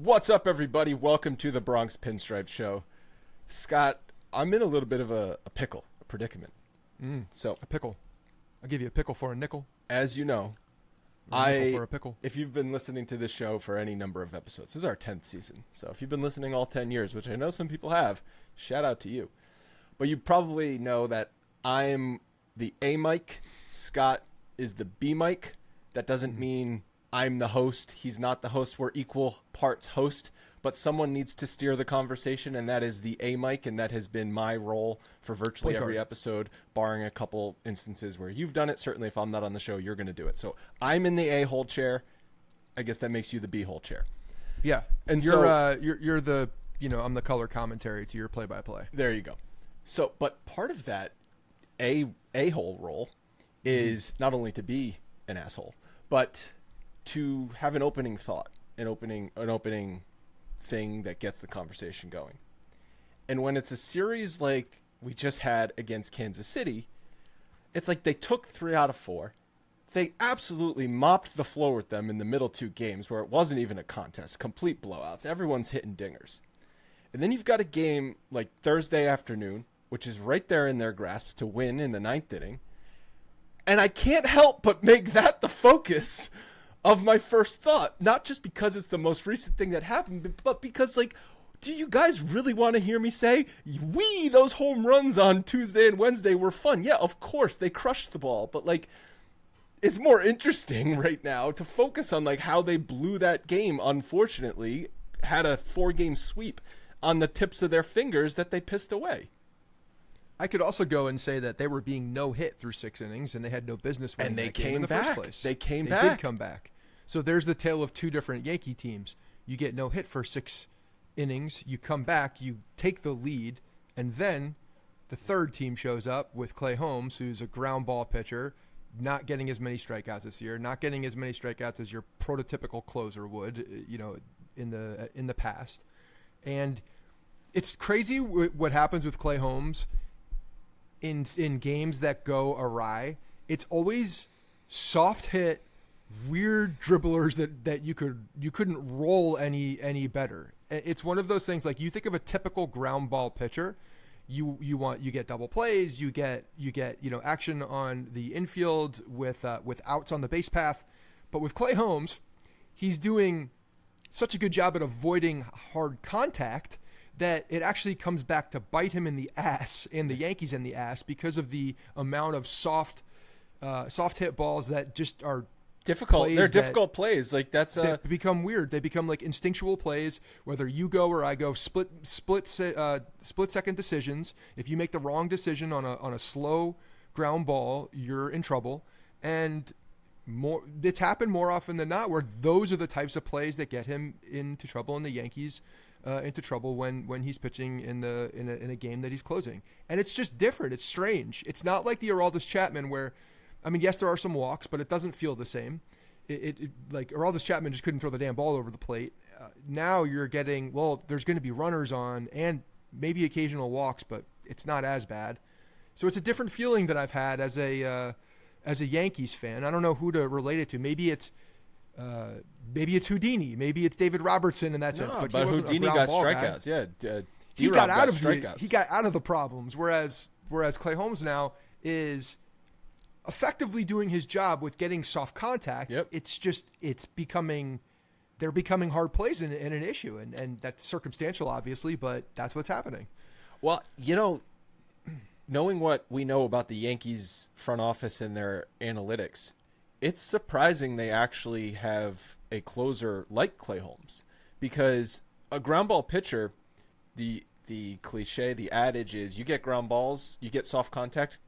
What's up, everybody? Welcome to the Bronx Pinstripes show. Scott, I'm in a little bit of a pickle, a predicament. A pickle. I'll give you a pickle for a nickel. As you know, A nickel for a pickle. if you've been listening to this show for any number of episodes, this is our 10th season. So if you've been listening all 10 years, which I know some people have, shout out to you. But you probably know that I'm the A mic. Scott is the B mic. That doesn't mean I'm the host. He's not the host. We're equal parts host. But someone needs to steer the conversation, and that is the A mic, and that has been my role for virtually every episode, barring a couple instances where you've done it. Certainly, if I'm not on the show, you're going to do it. So I'm in the A-hole chair. I guess that makes you the B-hole chair. Yeah, and you're the I'm the color commentary to your play-by-play. There you go. So, but part of that A-hole role is not only to be an asshole, but to have an opening thought, an opening thing that gets the conversation going. And when it's a series like we just had against Kansas City, it's like they took 3 out of 4. They absolutely mopped the floor with them in the middle 2 games where it wasn't even a contest, complete blowouts. Everyone's hitting dingers. And then you've got a game like Thursday afternoon, which is right there in their grasp to win in the 9th inning. And I can't help but make that the focus of my first thought, not just because it's the most recent thing that happened, but because, like, do you guys really want to hear me say, those home runs on Tuesday and Wednesday were fun? Yeah, of course, they crushed the ball, but, like, it's more interesting right now to focus on, like, how they blew that game, unfortunately, had a 4-game sweep on the tips of their fingers that they pissed away. I could also go and say that they were being no-hit through 6 innings, and they had no business winning that game in the first place. They did come back. So there's the tale of 2 different Yankee teams. You get no hit for 6 innings, you come back, you take the lead, and then the third team shows up with Clay Holmes, who's a ground ball pitcher, not getting as many strikeouts this year, not getting as many strikeouts as your prototypical closer would, in the past. And it's crazy what happens with Clay Holmes in games that go awry. It's always soft hit, weird dribblers that you couldn't roll any better. It's one of those things, like, you think of a typical ground ball pitcher, you get double plays, you get action on the infield with outs on the base path. But with Clay Holmes, he's doing such a good job at avoiding hard contact that it actually comes back to bite him in the ass, and the Yankees in the ass, because of the amount of soft hit balls that just are difficult. They're difficult plays. Like, they become weird. They become like instinctual plays, whether you go or I go, split second decisions. If you make the wrong decision on a slow ground ball, you're in trouble. And it's happened more often than not where those are the types of plays that get him into trouble, and the Yankees into trouble when he's pitching in a game that he's closing. And it's just different. It's strange. It's not like the Aroldis Chapman where, I mean, yes, there are some walks, but it doesn't feel the same. Like, Aroldis Chapman just couldn't throw the damn ball over the plate. Now you're getting, there's going to be runners on and maybe occasional walks, but it's not as bad. So it's a different feeling that I've had as a Yankees fan. I don't know who to relate it to. Maybe it's Houdini. Maybe it's David Robertson in that sense. But Houdini got strikeouts. Guy. Yeah, he got out of the problems. Whereas Clay Holmes now is effectively doing his job with getting soft contact. Yep. They're becoming hard plays and an issue, and that's circumstantial, obviously, but that's what's happening. Well, knowing what we know about the Yankees front office and their analytics, it's surprising they actually have a closer like Clay Holmes, because a ground ball pitcher, the cliche, the adage is, you get ground balls, you get soft contact,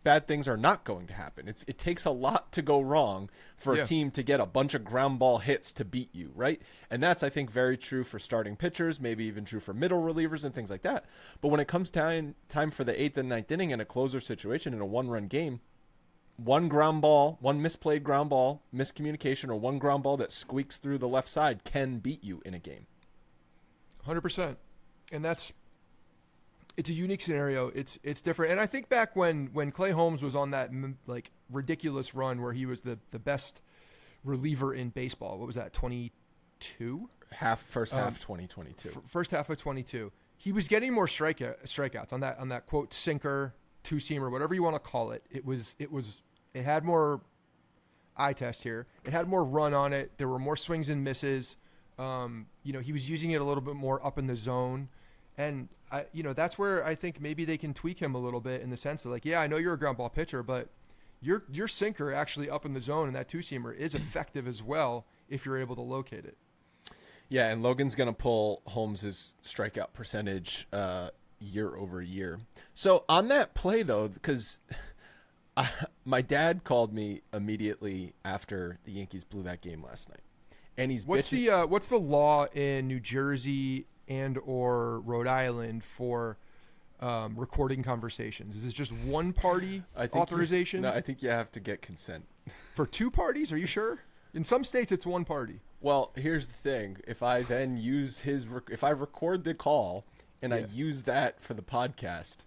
bad things are not going to happen. It takes a lot to go wrong for a team to get a bunch of ground ball hits to beat you, right? And that's, I think, very true for starting pitchers, maybe even true for middle relievers and things like that. But when it comes time for the 8th and 9th inning in a closer situation in a 1-run game, one ground ball, one misplayed ground ball, miscommunication, or one ground ball that squeaks through the left side can beat you in a game. 100%. And it's a unique scenario. It's different. And I think back when Clay Holmes was on that, like, ridiculous run where he was the best reliever in baseball. What was that, 22? first half 2022. First half of 22. He was getting more strikeouts on that quote sinker, two-seamer, whatever you want to call it. It had more eye test here. It had more run on it. There were more swings and misses. He was using it a little bit more up in the zone. And that's where I think maybe they can tweak him a little bit in the sense of like, yeah, I know you're a ground ball pitcher, but your sinker actually up in the zone and that two-seamer is effective as well if you're able to locate it. Yeah, and Logan's going to pull Holmes' strikeout percentage year over year. So on that play, though, because my dad called me immediately after the Yankees blew that game last night. And he's what's the law in New Jersey and or Rhode Island for recording conversations? Is it just one party authorization? No, I think you have to get consent. For two parties? Are you sure? In some states, it's one party. Well, here's the thing. If I then use if I record the call and I use that for the podcast,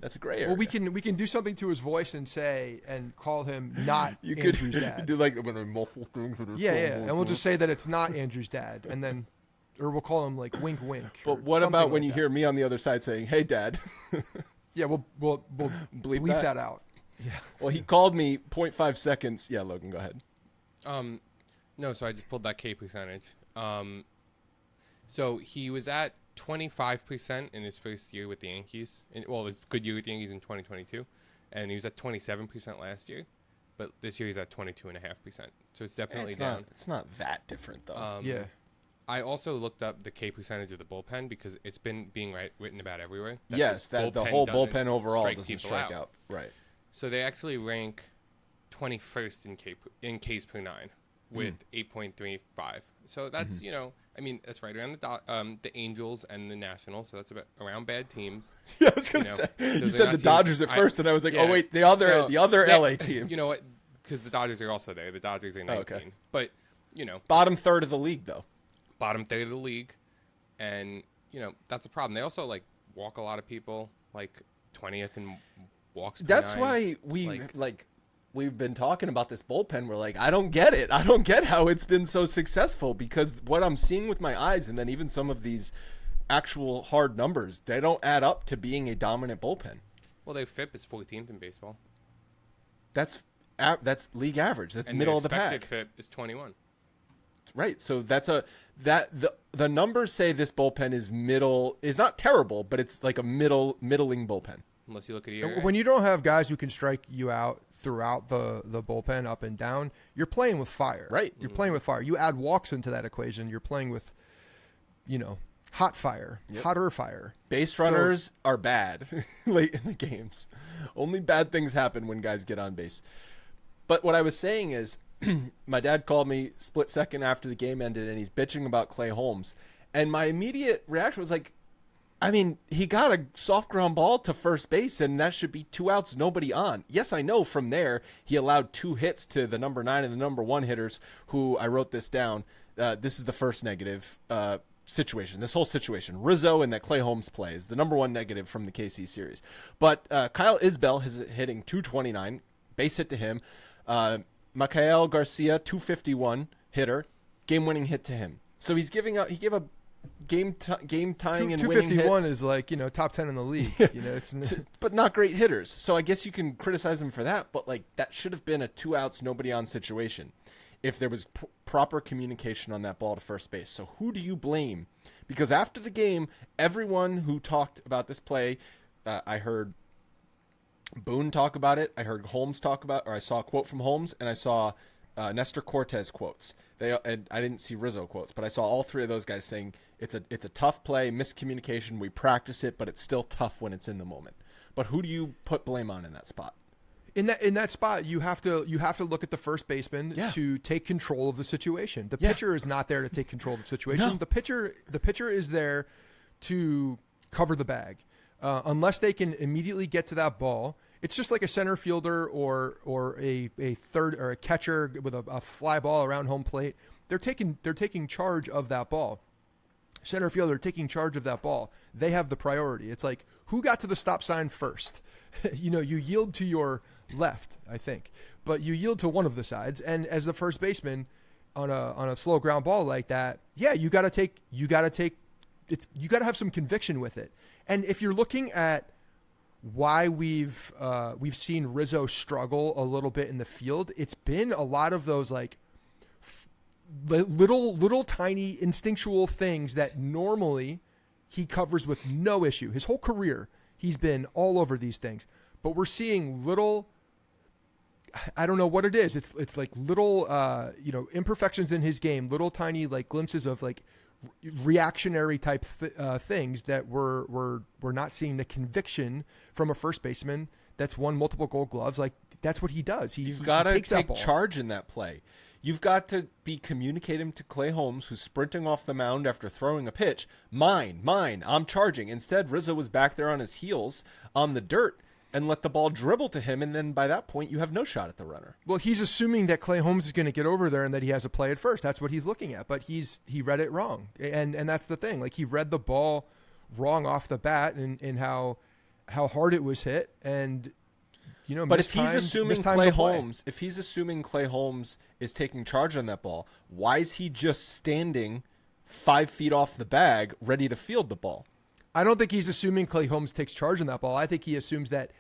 that's a gray area. Well, we can do something to his voice and call him not Andrew's dad. Do like when multiple things. And we'll just say that it's not Andrew's dad, and then, or we'll call him like wink wink. But what about when you hear me on the other side saying, "Hey, Dad"? Yeah, we'll bleep that out. Yeah. Well, he called me 0.5 seconds. Yeah, Logan, go ahead. No, so I just pulled that K percentage. So he was at 25% in his first year with the Yankees. His good year with the Yankees in 2022. And he was at 27% last year. But this year he's at 22.5%. So it's definitely down. It's not that different, though. I also looked up the K percentage of the bullpen because it's been being written about everywhere. Yes, that the whole bullpen overall doesn't strike out. Right. So they actually rank 21st in Ks per 9 with 8.35. So that's, that's right around the Angels and the Nationals. So that's about around bad teams. Yeah, I was going to say. You said the Dodgers at first, and I was like, oh, wait, the other LA team. You know what? Because the Dodgers are also there. The Dodgers are 19. Okay. But, bottom third of the league, though. Bottom third of the league. And, that's a problem. They also, walk a lot of people, 20th in walks per That's 9. why we've been talking about this bullpen. We're like, I don't get it. I don't get how it's been so successful, because what I'm seeing with my eyes, and then even some of these actual hard numbers, they don't add up to being a dominant bullpen. Well, their FIP is 14th in baseball. That's league average. That's and middle of the pack. pack. FIP is 21. Right. So the numbers say this bullpen is not terrible, but it's like a middling bullpen. Unless you look at ERA. When you don't have guys who can strike you out throughout the bullpen up and down, you're playing with fire. Right. You're playing with fire. You add walks into that equation, you're playing with, hot fire, hotter fire. Base runners are bad late in the games. Only bad things happen when guys get on base. But what I was saying is, my dad called me split second after the game ended, and he's bitching about Clay Holmes. And my immediate reaction was like, he got a soft ground ball to first base, and that should be 2 outs, nobody on. Yes, I know from there he allowed 2 hits to the number 9 and the number 1 hitters, who I wrote this down. This is the first negative situation, this whole situation. Rizzo and that Clay Holmes play is the number 1 negative from the KC series. But Kyle Isbell is hitting .229, base hit to him. Mikael Garcia, .251 hitter, game-winning hit to him. So he gave a game tying and winning hits. 251 is top 10 in the league. But not great hitters. So I guess you can criticize him for that, but that should have been a 2 outs, nobody on situation if there was proper communication on that ball to first base. So who do you blame? Because after the game, everyone who talked about this play, I heard Boone talk about it, I heard Holmes talk about, or I saw a quote from Holmes, and I saw Nestor Cortez quotes. And I didn't see Rizzo quotes, but I saw all 3 of those guys saying it's a tough play, miscommunication. We practice it, but it's still tough when it's in the moment. But who do you put blame on in that spot? In that spot, you have to look at the first baseman to take control of the situation. The pitcher is not there to take control of the situation. No. The pitcher is there to cover the bag. Unless they can immediately get to that ball, it's just like a center fielder or a third or a catcher with a fly ball around home plate. They're taking charge of that ball. Center fielder taking charge of that ball. They have the priority. It's like, who got to the stop sign first? You yield to your left, I think, but you yield to one of the sides. And as the first baseman, on a slow ground ball like that, you got to have some conviction with it. And if you're looking at why we've seen Rizzo struggle a little bit in the field, it's been a lot of those like little tiny instinctual things that normally he covers with no issue. His whole career, he's been all over these things, but we're seeing little, I don't know what it is. It's like little, imperfections in his game, little tiny like glimpses of like reactionary type things that we're not seeing the conviction from a first baseman that's won multiple Gold Gloves. Like that's what he does. You've got to take charge in that play. You've got to be communicating to Clay Holmes, who's sprinting off the mound after throwing a pitch. Mine, I'm charging. Instead, Rizzo was back there on his heels on the dirt and let the ball dribble to him, and then by that point, you have no shot at the runner. Well, he's assuming that Clay Holmes is going to get over there and that he has a play at first. That's what he's looking at, but he read it wrong, and that's the thing. Like he read the ball wrong off the bat, and how hard it was hit, and but if he's assuming Clay Holmes is taking charge on that ball, why is he just standing 5 feet off the bag, ready to field the ball? I don't think he's assuming Clay Holmes takes charge on that ball. I think he assumes that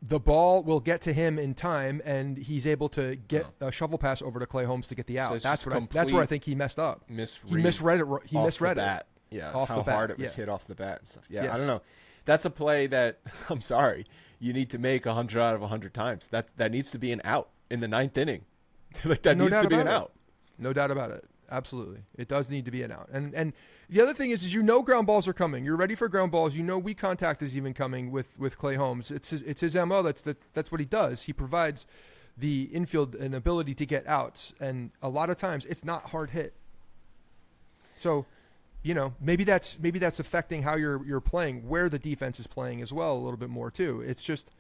the ball will get to him in time, and he's able to get a shovel pass over to Clay Holmes to get the out. So that's where I think he messed up. He misread it. He misread it. Yeah, how hard it was hit off the bat and stuff. Yeah, yes. I don't know. That's a play that I'm sorry you need to make 100 out of 100 times. That needs to be an out in the 9th inning. Like that needs to be an out. No doubt about it. Absolutely, it does need to be an out. And the other thing is ground balls are coming. You're ready for ground balls. Weak contact is even coming with Clay Holmes. It's his MO. That's what he does. He provides the infield an ability to get outs, and a lot of times it's not hard hit. So, maybe that's affecting how you're playing, where the defense is playing as well a little bit more too. It's just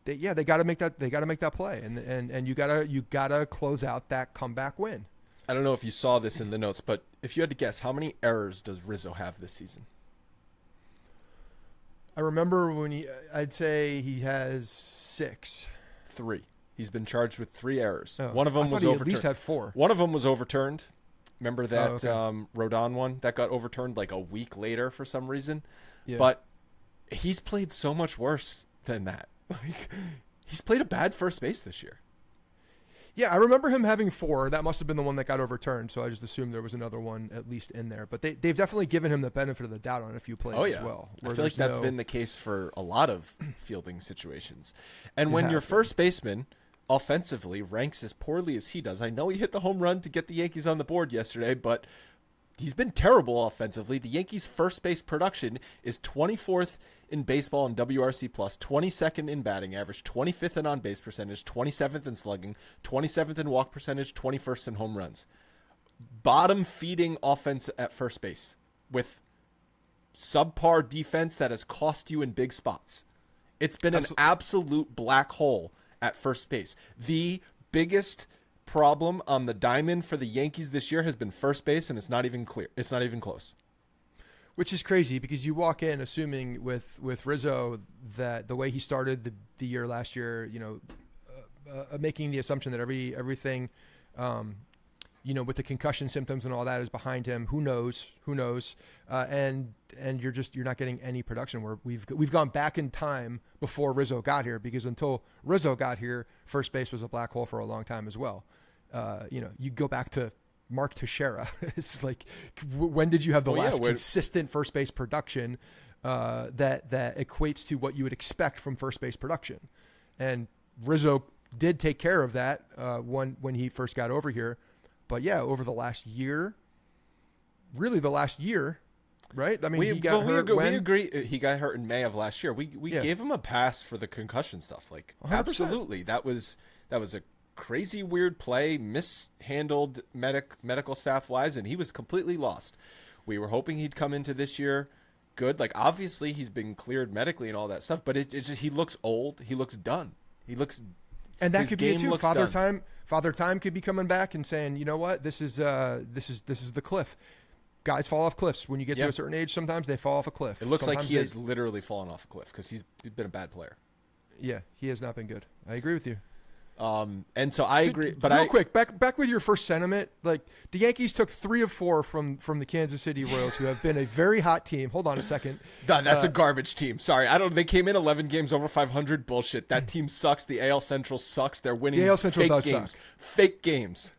they got to make that play, and you gotta close out that comeback win. I don't know if you saw this in the notes, but if you had to guess, how many errors does Rizzo have this season? I remember I'd say he has 6. 3. He's been charged with 3 errors. Oh, one of them was overturned. He at least had 4. One of them was overturned. Remember that Rodon one that got overturned like a week later for some reason? Yeah. But he's played so much worse than that. Like he's played a bad first base this year. Yeah, I remember him having 4. That must have been the one that got overturned, so I just assumed there was another one at least in there. But they've definitely given him the benefit of the doubt on a few plays as well. I feel like that's been the case for a lot of fielding situations. And when your first baseman offensively ranks as poorly as he does, I know he hit the home run to get the Yankees on the board yesterday, but he's been terrible offensively. The Yankees' first base production is 24th in baseball in WRC+, 22nd in batting average, 25th in on-base percentage, 27th in slugging, 27th in walk percentage, 21st in home runs. Bottom-feeding offense at first base with subpar defense that has cost you in big spots. It's been an absolute black hole at first base. The biggest problem on the diamond for the Yankees this year has been first base, and it's not even clear. It's not even close. Which is crazy because you walk in assuming with Rizzo that the way he started the year last year, making the assumption that everything, with the concussion symptoms and all that is behind him. Who knows? And you're not getting any production where we've gone back in time before Rizzo got here, because until Rizzo got here, first base was a black hole for a long time as well. You go back to Mark Teixeira. It's like, when did you have the last consistent first base production that equates to what you would expect from first base production? And Rizzo did take care of that when he first got over here. But yeah, over the last year, right? I mean, he got hurt. We agree. He got hurt in May of last year. We gave him a pass for the concussion stuff. Like 100%. Absolutely, that was a crazy weird play, mishandled medical staff wise, and he was completely lost. We were hoping he'd come into this year good. Like obviously he's been cleared medically and all that stuff, but it just, he looks old. He looks done. And that could be it too. Father Time could be coming back and saying, you know what, this is the cliff. Guys fall off cliffs when you get to a certain age. Sometimes they fall off a cliff. It looks like he has literally fallen off a cliff because he's been a bad player. Yeah, he has not been good. I agree with you. And so I agree. But real quick, back with your first sentiment. Like the Yankees took 3 of 4 from the Kansas City Royals, who have been a very hot team. Hold on a second. That's a garbage team. Sorry, they came in 11 games over 500. Bullshit. That team sucks. The AL Central sucks. They're winning. The AL Central fake does games. suck. Fake games.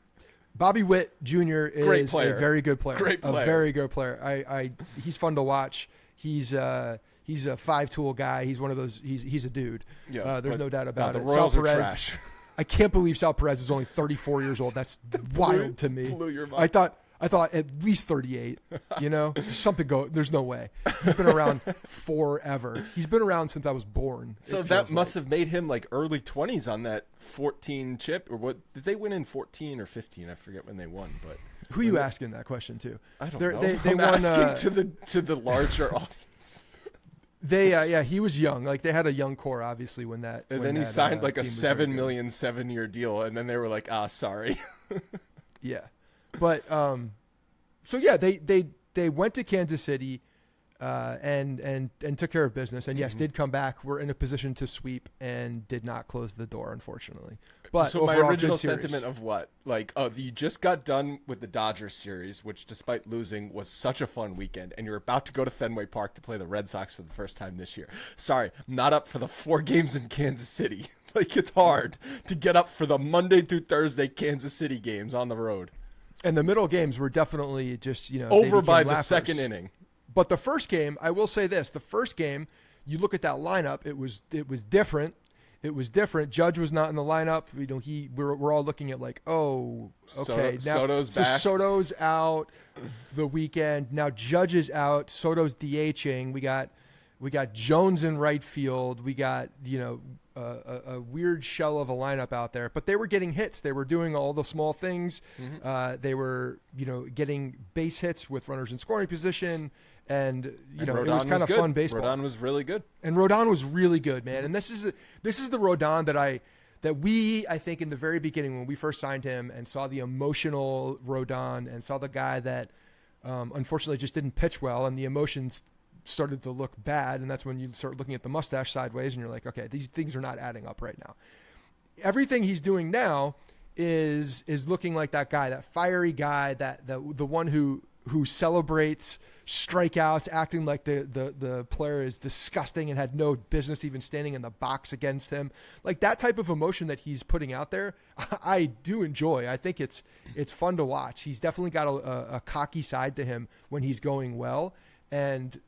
Bobby Witt Jr. is a very good player. Great player. A very good player. He's fun to watch. He's a 5-tool guy. He's one of those. He's a dude. Yeah, there's no doubt about the it. Royals Sal are Perez, trash. I can't believe Sal Perez is only 34 years old. That's wild to me. Blew your mind. I thought at least 38. There's no way. He's been around forever. He's been around since I was born. So that must have made him like early 20s on that 14 chip, or what? Did they win in 14 or 15? I forget when they won, but who are you asking that question to? I don't know. They I'm won, asking to the larger audience. He was young. Like they had a young core, obviously, when that. And when then he signed like a $7 million 7-year deal, and then they were like, sorry. Yeah, but so yeah, they went to Kansas City, and took care of business, and yes, did come back. Were in a position to sweep and did not close the door, unfortunately. But so my overall, original good series. sentiment of what? Like, you just got done with the Dodgers series, which despite losing was such a fun weekend, and you're about to go to Fenway Park to play the Red Sox for the first time this year. Sorry, I'm not up for the 4 games in Kansas City. Like, it's hard to get up for the Monday through Thursday Kansas City games on the road. And the middle games were definitely just, over by the lappers. second inning. But the first game, I will say this, the first game, you look at that lineup, it was different. It was different. Judge was not in the lineup. We're all looking at like, oh, okay. Soto's back. Soto's out the weekend. Now Judge is out. Soto's DHing. We got Jones in right field. We got, a weird shell of a lineup out there, but they were getting hits. They were doing all the small things. They were, getting base hits with runners in scoring position. And it was kind of fun baseball. Rodon was really good. And Rodon was really good, man. And this is the Rodon that we, I think, in the very beginning when we first signed him and saw the emotional Rodon and saw the guy that unfortunately just didn't pitch well, and the emotions started to look bad, and that's when you start looking at the mustache sideways and you're like, okay, these things are not adding up right now. Everything he's doing now is looking like that guy, that fiery guy, the one who celebrates strikeouts, acting like the player is disgusting and had no business even standing in the box against him. Like that type of emotion that he's putting out there, I do enjoy. I think it's fun to watch. He's definitely got a cocky side to him when he's going well. And,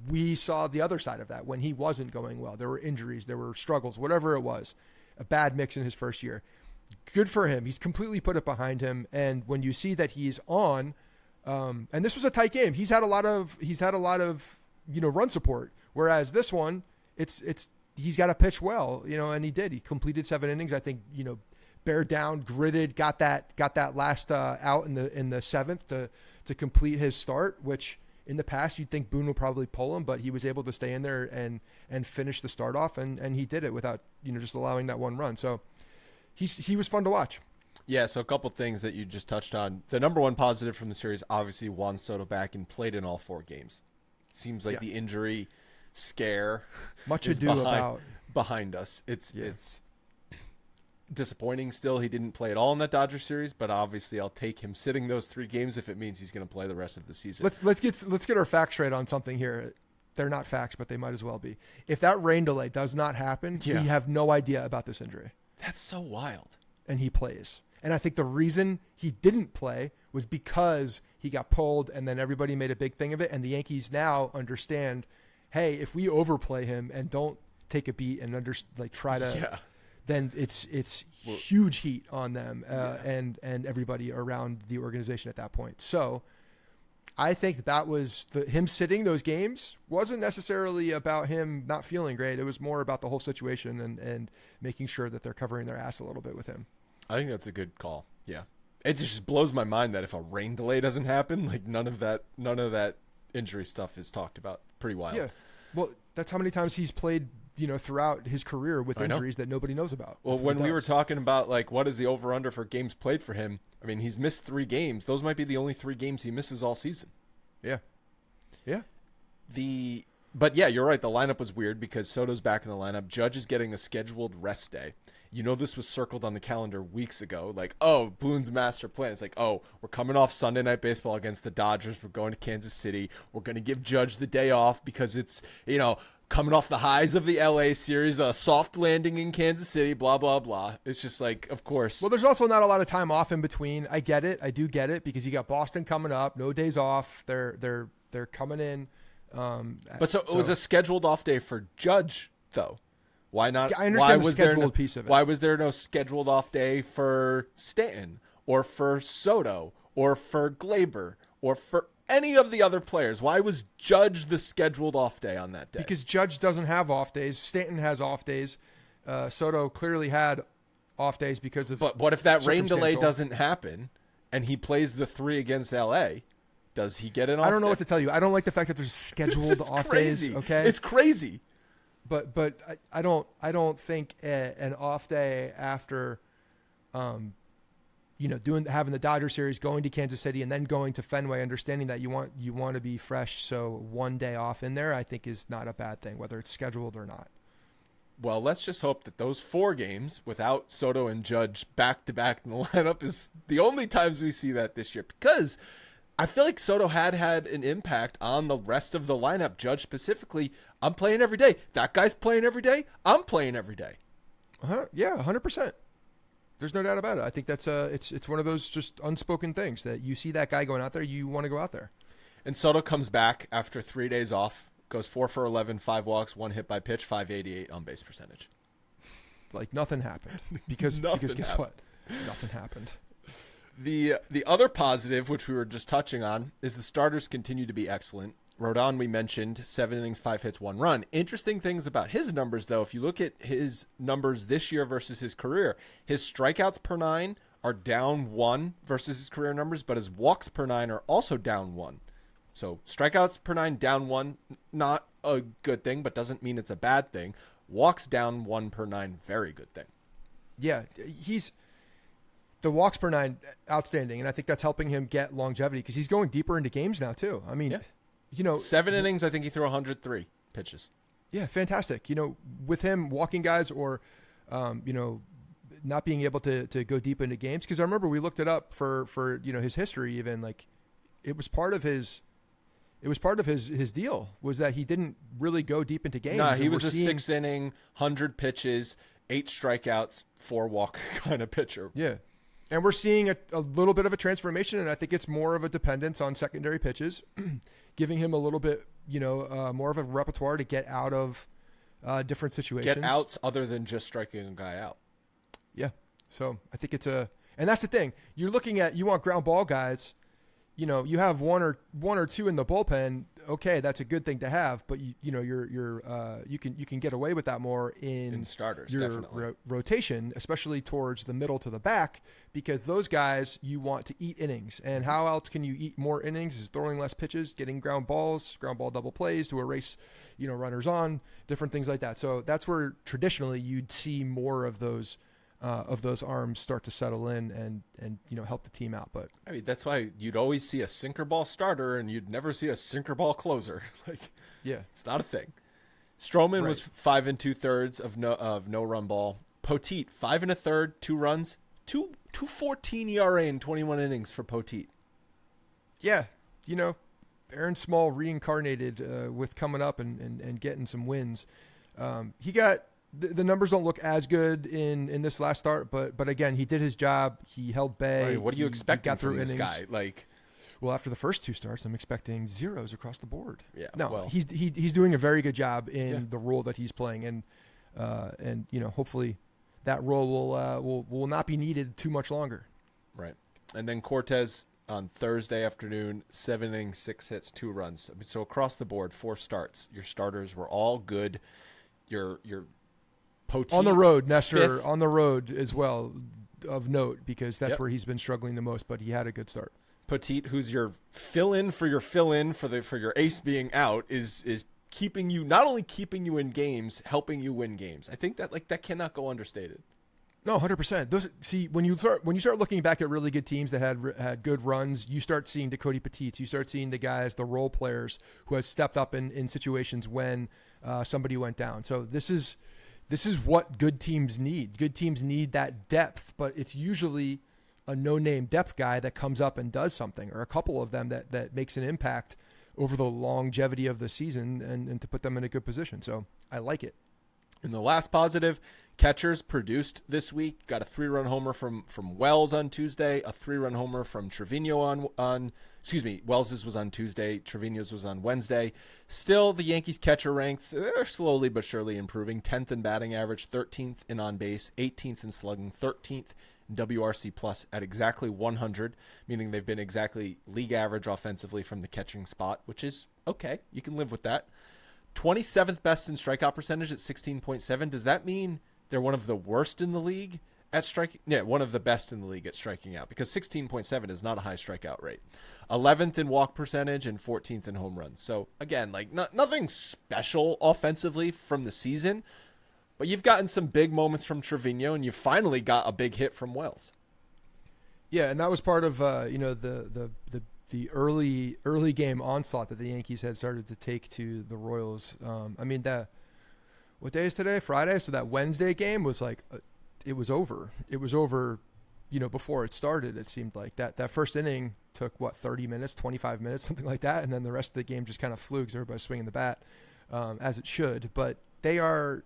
we saw the other side of that when he wasn't going well. There were injuries, there were struggles, whatever it was, a bad mix in his first year. Good for him. He's completely put it behind him. And when you see that he's on, and this was a tight game. He's had a lot of run support. Whereas this one, he's got to pitch well, and he did. He completed 7 innings. I think, bear down, gritted, got that last out in the 7th to complete his start, which in the past you'd think Boone would probably pull him, but he was able to stay in there and finish the start off, and he did it without just allowing that one run. So he was fun to watch. Yeah, so a couple things that you just touched on. The number one positive from the series, obviously Juan Soto back and played in all 4 games. Seems like the injury scare much is ado behind us. It's disappointing still. He didn't play at all in that Dodger series, but obviously I'll take him sitting those 3 games if it means he's going to play the rest of the season. Let's get our facts straight on something here. They're not facts, but they might as well be. If that rain delay does not happen, we have no idea about this injury. That's so wild. And he plays. And I think the reason he didn't play was because he got pulled, and then everybody made a big thing of it. And the Yankees now understand, hey, if we overplay him and don't take a beat and try to, then it's huge heat on them and everybody around the organization at that point. So I think that was him sitting those games wasn't necessarily about him not feeling great. It was more about the whole situation and making sure that they're covering their ass a little bit with him. I think that's a good call. Yeah. It just blows my mind that if a rain delay doesn't happen, like none of that injury stuff is talked about. Pretty wild. Yeah. Well, that's how many times he's played, throughout his career with injuries that nobody knows about. Well, when we were talking about like what is the over under for games played for him, I mean, he's missed 3 games. Those might be the only 3 games he misses all season. Yeah. Yeah. The But yeah, you're right. The lineup was weird because Soto's back in the lineup. Judge is getting a scheduled rest day. You know, this was circled on the calendar weeks ago. Like, oh, Boone's master plan. It's like, oh, we're coming off Sunday Night Baseball against the Dodgers. We're going to Kansas City. We're going to give Judge the day off because it's, you know, coming off the highs of the LA series, a soft landing in Kansas City, blah, blah, blah. It's just like, of course. Well, there's also not a lot of time off in between. I get it. I do get it because you got Boston coming up. No days off. They're coming in. But so it was a scheduled off day for Judge, though. Why not? I understand the scheduled piece of it. Why was there no scheduled off day for Stanton or for Soto or for Glaber or for any of the other players? Why was Judge the scheduled off day on that day? Because Judge doesn't have off days. Stanton has off days. Soto clearly had off days because of. But what if that rain delay doesn't happen and he plays the 3 against LA? Does he get an off day? I don't know what to tell you. I don't like the fact that there's scheduled off days. Okay, it's crazy. But I don't think an off day after, having the Dodger series, going to Kansas City, and then going to Fenway, understanding that you want to be fresh, so one day off in there, I think is not a bad thing, whether it's scheduled or not. Well, let's just hope that those 4 games without Soto and Judge back to back in the lineup is the only times we see that this year, because I feel like Soto had an impact on the rest of the lineup. Judge specifically, I'm playing every day. That guy's playing every day. I'm playing every day. Yeah, 100%. There's no doubt about it. I think that's it's one of those just unspoken things that you see that guy going out there, you want to go out there. And Soto comes back after 3 days off, goes 4 for 11, 5 walks, 1 hit by pitch, 588 on base percentage. Like nothing happened because guess what? Nothing happened. The other positive, which we were just touching on, is the starters continue to be excellent. Rodon, we mentioned, 7 innings, 5 hits, 1 run. Interesting things about his numbers, though, if you look at his numbers this year versus his career, his strikeouts per 9 are down 1 versus his career numbers, but his walks per 9 are also down 1. So strikeouts per 9 down 1, not a good thing, but doesn't mean it's a bad thing. Walks down 1 per 9, very good thing. Yeah, the walks per 9, outstanding, and I think that's helping him get longevity because he's going deeper into games now too. I mean, 7 innings, I think he threw 103 pitches. Yeah, fantastic. With him walking guys or, not being able to go deep into games, because I remember we looked it up for his history. Even like it was part of his deal was that he didn't really go deep into games. No, he was a 6 inning, 100 pitches, 8 strikeouts, 4 walk kind of pitcher. Yeah. And we're seeing a little bit of a transformation, and I think it's more of a dependence on secondary pitches, giving him a little bit, more of a repertoire to get out of different situations. Get outs other than just striking a guy out. Yeah. So I think and that's the thing. You want ground ball guys. You have one or two in the bullpen. Okay, that's a good thing to have, but you can get away with that more in starters, your definitely. Rotation, especially towards the middle to the back, because those guys you want to eat innings. And how else can you eat more innings? Is throwing less pitches, getting ground ball double plays to erase, runners on, different things like that. So that's where traditionally you'd see more of those arms start to settle in and help the team out. But I mean, that's why you'd always see a sinker ball starter and you'd never see a sinker ball closer. Yeah, it's not a thing. Stroman right. was 5 2/3 of no run ball. Poteet 5 1/3, 2 runs, 2.14 ERA in 21 innings for Poteet. Yeah, Aaron Small reincarnated with coming up and getting some wins. He got. The numbers don't look as good in this last start, but again, he did his job. He held bay. Right, what do you expect from this innings. guy? Well, after the first 2 starts, I'm expecting zeros across the board. Yeah, no, well, he's doing a very good job in the role that he's playing, and hopefully that role will not be needed too much longer. Right, and then Cortez on Thursday afternoon, 7 innings, 6 hits, 2 runs. I mean, so across the board, 4 starts. Your starters were all good. Your Poteet, on the road, Nestor, 5th. on the road as well, of note, because that's where he's been struggling the most, but he had a good start. Poteet, who's your fill-in for your ace being out, is not only keeping you in games, helping you win games. I think that that cannot go understated. No, 100%. Those when you start looking back at really good teams that had good runs, you start seeing Dakota Petites. You start seeing the guys, the role players who have stepped up in situations when somebody went down. So this is what good teams need. Good teams need that depth, but it's usually a no-name depth guy that comes up and does something, or a couple of them that makes an impact over the longevity of the season and to put them in a good position. So I like it. And the last positive, catchers produced this week. Got a 3-run homer from Wells on Tuesday, a 3-run homer from Trevino on Wells's was on Tuesday, Trevino's was on Wednesday. Still, the Yankees catcher ranks, they're slowly but surely improving. 10th in batting average, 13th in on base, 18th in slugging, 13th in WRC plus at exactly 100, meaning they've been exactly league average offensively from the catching spot, which is okay. You can live with that. 27th best in strikeout percentage at 16.7. Does that mean they're one of the worst in the league at striking? Yeah, one of the best in the league at striking out, because 16.7 is not a high strikeout rate. 11th in walk percentage and 14th in home runs. So again, like nothing special offensively from the season, but you've gotten some big moments from Trevino, and you finally got a big hit from Wells. Yeah, and that was part of the early game onslaught that the Yankees had started to take to the Royals. I mean, what day is today? Friday. So that Wednesday game was like, it was over. It was over, before it started. It seemed like that first inning took 30 minutes, 25 minutes, something like that, and then the rest of the game just kind of flew because everybody's swinging the bat as it should. But they're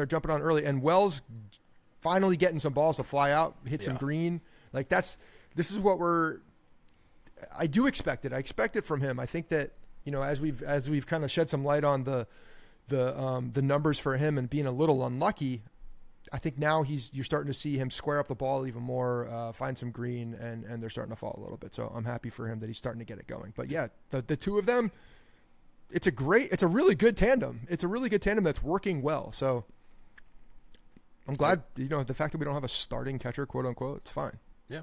jumping on early, and Wells finally getting some balls to fly out, hit some green. Like this is what I do expect it. I expect it from him. I think that, as we've kind of shed some light on the numbers for him and being a little unlucky, I think now you're starting to see him square up the ball even more, find some green, and they're starting to fall a little bit. So I'm happy for him that he's starting to get it going. But yeah, the two of them, it's a really good tandem. It's a really good tandem that's working well. So I'm glad, the fact that we don't have a starting catcher, quote unquote, it's fine. Yeah.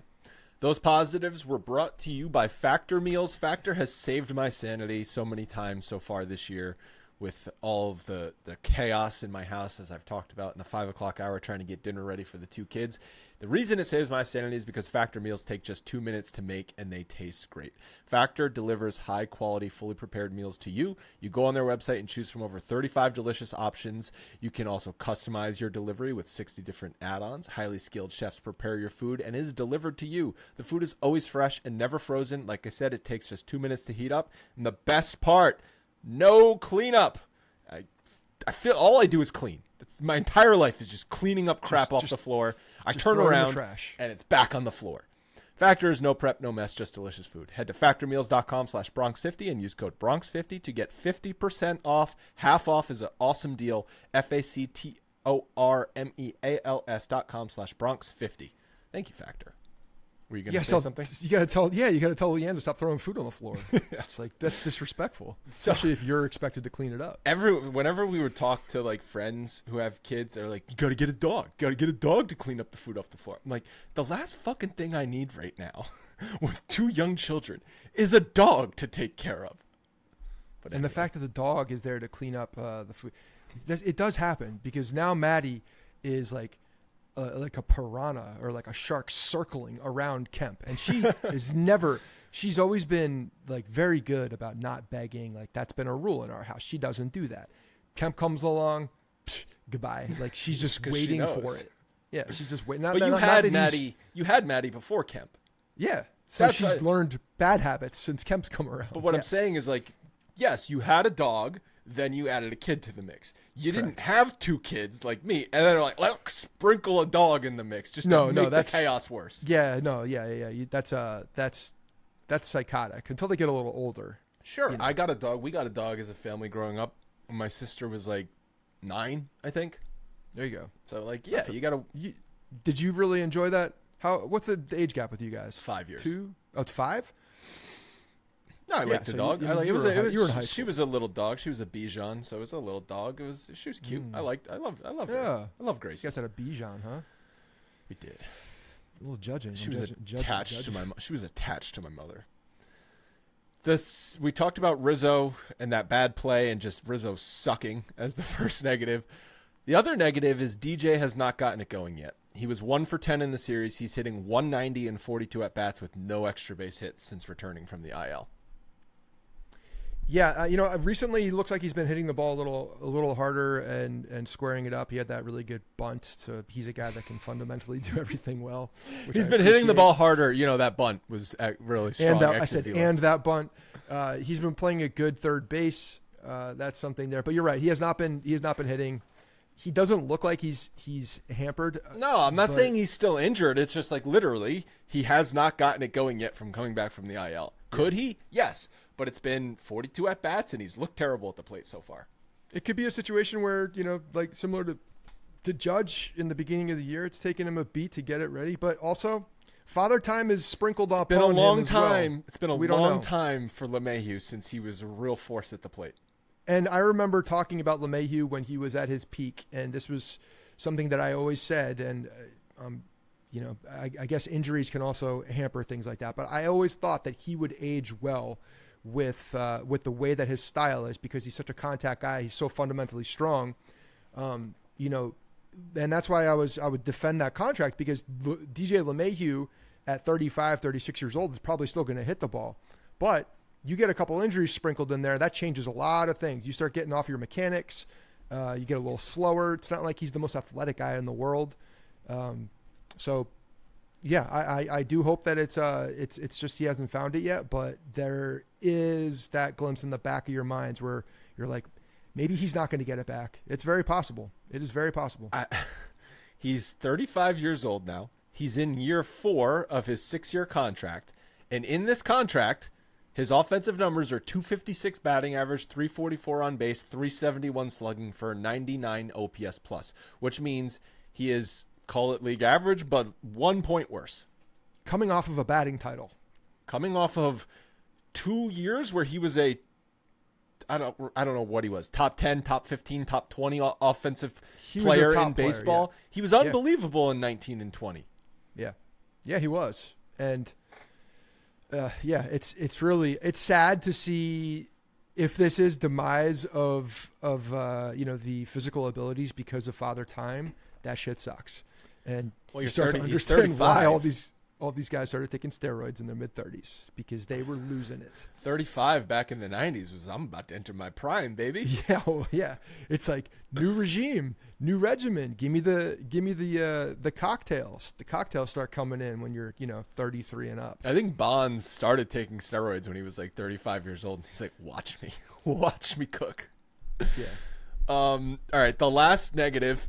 Those positives were brought to you by Factor Meals. Factor has saved my sanity so many times so far this year with all of the chaos in my house, as I've talked about in the 5 o'clock hour, trying to get dinner ready for the two kids. The reason it saves my sanity is because Factor meals take just 2 minutes to make, and they taste great. Factor delivers high-quality, fully prepared meals to you. You go on their website and choose from over 35 delicious options. You can also customize your delivery with 60 different add-ons. Highly skilled chefs prepare your food, and it is delivered to you. The food is always fresh and never frozen. Like I said, it takes just 2 minutes to heat up. And the best part, no cleanup. I feel all I do is clean. My entire life is just cleaning up crap off the floor. I turn around and it's back on the floor. Factor is no prep, no mess, just delicious food. Head to factormeals.com/Bronx50 and use code Bronx50 to get 50% off. Half off is an awesome deal. FACTORMEALS.com/Bronx50. Thank you, Factor. Were you going to say something? You got to tell Leanne to stop throwing food on the floor. It's like, that's disrespectful, especially if you're expected to clean it up. Whenever we would talk to like friends who have kids, they're like, you got to get a dog. Got to get a dog to clean up the food off the floor. I'm like, the last fucking thing I need right now with 2 young children is a dog to take care of. But anyway. And the fact that the dog is there to clean up the food, it does happen, because now Maddie is like a piranha or like a shark circling around Kemp, and she she's always been like very good about not begging. Like, that's been a rule in our house. She doesn't do that. Kemp comes along, goodbye. Like, she's just waiting for it. Yeah, she's just waiting. But you had Maddie before Kemp. Yeah, so she's learned bad habits since Kemp's come around. But what I'm saying is, like, yes, you had a dog, then you added a kid to the mix. You didn't have 2 kids like me, and then like, let's sprinkle a dog in the mix just to make the chaos worse. Yeah, that's psychotic until they get a little older. Sure, I got a dog. We got a dog as a family growing up. My sister was like 9, I think. There you go. So like, yeah, did you really enjoy that? What's the age gap with you guys? 5 years. 2? Oh, it's 5. No, I liked the dog. You were in high school. She was a little dog. She was a Bichon, so it was a little dog. She was cute. I loved her. I love Gracie. You guys had a Bichon, huh? We did. A little judging. She was attached to my mother. We talked about Rizzo and that bad play and just Rizzo sucking as the first negative. The other negative is DJ has not gotten it going yet. He was 1 for 10 in the series. He's hitting 190 and 42 at bats with no extra base hits since returning from the IL. Yeah, recently he looks like he's been hitting the ball a little harder and squaring it up. He had that really good bunt, so he's a guy that can fundamentally do everything well. He's been hitting the ball harder. That bunt was really strong. And that bunt. He's been playing a good third base. That's something there. But you're right. He has not been hitting. He doesn't look like he's hampered. No, I'm not saying he's still injured. It's just like literally he has not gotten it going yet from coming back from the IL. Could he? Yes. But it's been 42 at-bats, and he's looked terrible at the plate so far. It could be a situation where, like similar to Judge in the beginning of the year, it's taken him a beat to get it ready. But also, Father Time is sprinkled up on him as well. It's been a long time for LeMahieu since he was a real force at the plate. And I remember talking about LeMahieu when he was at his peak, and this was something that I always said, and I guess injuries can also hamper things like that. But I always thought that he would age well with the way that his style is, because he's such a contact guy. He's so fundamentally strong, and that's why I would defend that contract, because DJ LeMahieu at 35, 36 years old is probably still going to hit the ball. But you get a couple injuries sprinkled in there, that changes a lot of things. You start getting off your mechanics. You get a little slower. It's not like he's the most athletic guy in the world. So yeah, I do hope that it's just he hasn't found it yet, but there is that glimpse in the back of your minds where you're like, maybe he's not going to get it back. It's very possible. It is very possible. He's 35 years old now. He's in year 4 of his 6-year contract. And in this contract, his offensive numbers are 256 batting average, 344 on base, 371 slugging for a 99 OPS plus, which means he is, call it league average, but 1 point worse. Coming off of a batting title. Coming off of 2 years where he was I don't know what he was, top 10, top 15, top 20 offensive player in baseball. Yeah. He was unbelievable in 19 and 20. Yeah. Yeah, he was. And it's really sad to see if this is demise of the physical abilities because of Father Time. That shit sucks. And you start to understand why all these guys started taking steroids in their mid-30s, because they were losing it. 35 back in the 90s was, I'm about to enter my prime, baby. Yeah, yeah. It's like new regime, new regimen. Give me the cocktails. The cocktails start coming in when you're 33 and up. I think Bonds started taking steroids when he was like 35 years old. He's like, watch me cook. Yeah. All right. The last negative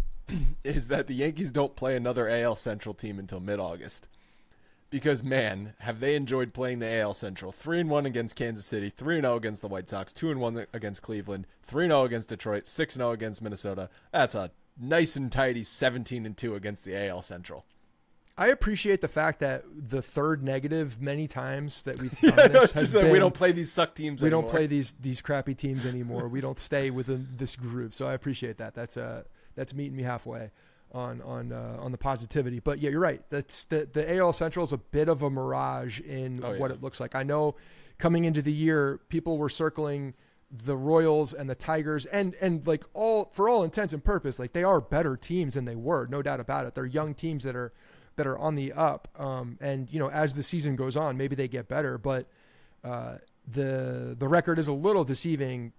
is that the Yankees don't play another AL Central team until mid-August. Because, man, have they enjoyed playing the AL Central. 3-1 against Kansas City, 3-0 against the White Sox, 2-1 against Cleveland, 3-0 against Detroit, 6-0 against Minnesota. That's a nice and tidy 17-2 against the AL Central. I appreciate the fact that the third negative many times that we've done this has been, we don't play these suck teams anymore. We don't play these crappy teams anymore. We don't stay within this groove. So I appreciate that. That's meeting me halfway on the positivity. But yeah, you're right. That's the AL Central is a bit of a mirage in what it looks like. I know coming into the year, people were circling the Royals and the Tigers and like for all intents and purpose, like they are better teams than they were, no doubt about it. They're young teams that are on the up. And as the season goes on, maybe they get better, but the record is a little deceiving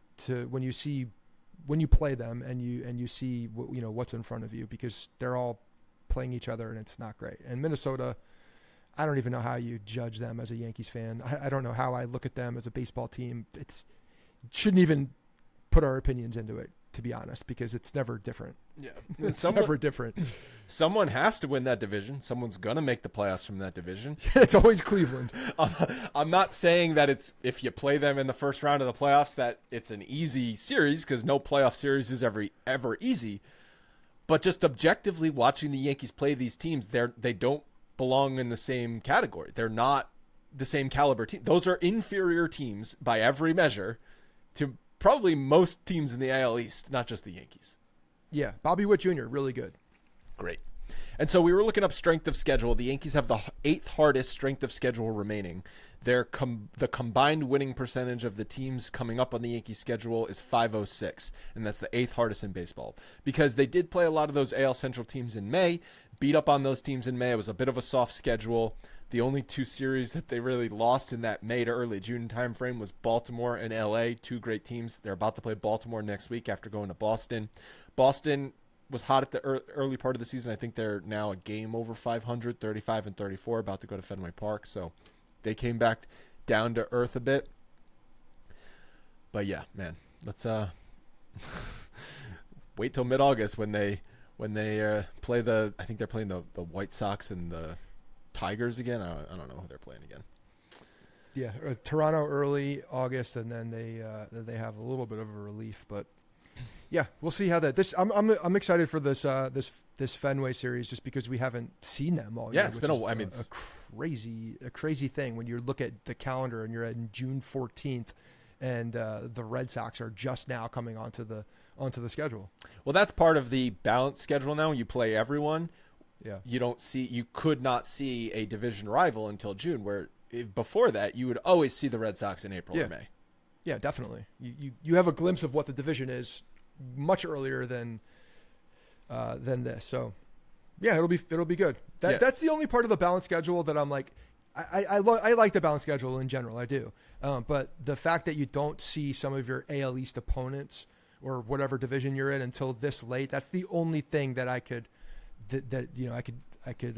when you play them and you see what's in front of you, because they're all playing each other and it's not great. And Minnesota, I don't even know how you judge them as a Yankees fan. I don't know how I look at them as a baseball team. Shouldn't even put our opinions into it, to be honest, because it's never different. Yeah, it's never different. Someone has to win that division. Someone's gonna make the playoffs from that division. It's always Cleveland. I'm not saying that if you play them in the first round of the playoffs that it's an easy series, because no playoff series is ever easy. But just objectively watching the Yankees play these teams, they don't belong in the same category. They're not the same caliber team. Those are inferior teams by every measure to probably most teams in the AL East, not just the Yankees. Yeah, Bobby Witt Jr., really good. Great. And so we were looking up strength of schedule. The Yankees have the 8th hardest strength of schedule remaining. The combined winning percentage of the teams coming up on the Yankees schedule is .506, and that's the 8th hardest in baseball. Because they did play a lot of those AL Central teams in May, beat up on those teams in May. It was a bit of a soft schedule. The only two series that they really lost in that May to early June timeframe was Baltimore and LA, two great teams. They're about to play Baltimore next week after going to Boston. Boston was hot at the early part of the season. I think they're now a game over 500, 35-34, about to go to Fenway Park. So they came back down to earth a bit. But yeah, man, let's wait till mid-August when they play I think they're playing the White Sox and the Tigers again. I don't know who they're playing again. Yeah, Toronto early August, and then they have a little bit of a relief, but yeah, we'll see how that. I'm excited for this Fenway series just because we haven't seen them all. Yeah, year, it's been a crazy thing when you look at the calendar and you're at June 14th, and the Red Sox are just now coming onto the schedule. Well, that's part of the balanced schedule now. You play everyone. Yeah. You could not see a division rival until June, where before that you would always see the Red Sox in April or May. Yeah, definitely. You have a glimpse of what the division is much earlier than this. So yeah, it'll be good. That's the only part of the balanced schedule that I'm like, I like the balanced schedule in general. I do. But the fact that you don't see some of your AL East opponents or whatever division you're in until this late, that's the only thing that I could I could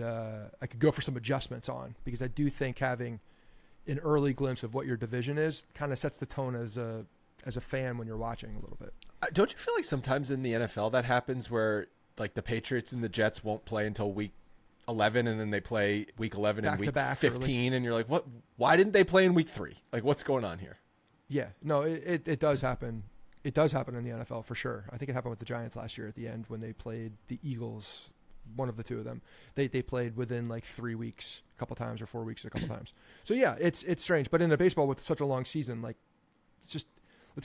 go for some adjustments on, because I do think having an early glimpse of what your division is kind of sets the tone as a fan when you're watching a little bit. Don't you feel like sometimes in the NFL that happens where like the Patriots and the Jets won't play until week 11, and then they play week 11 and week 15, and you're like, what? Why didn't they play in week 3? Like, what's going on here? Yeah, no, it does happen. It does happen in the NFL for sure. I think it happened with the Giants last year at the end when they played the Eagles. One of the two of them, they played within like 3 weeks a couple times, or 4 weeks a couple times. So yeah, it's strange. But in a baseball with such a long season, like, it's just,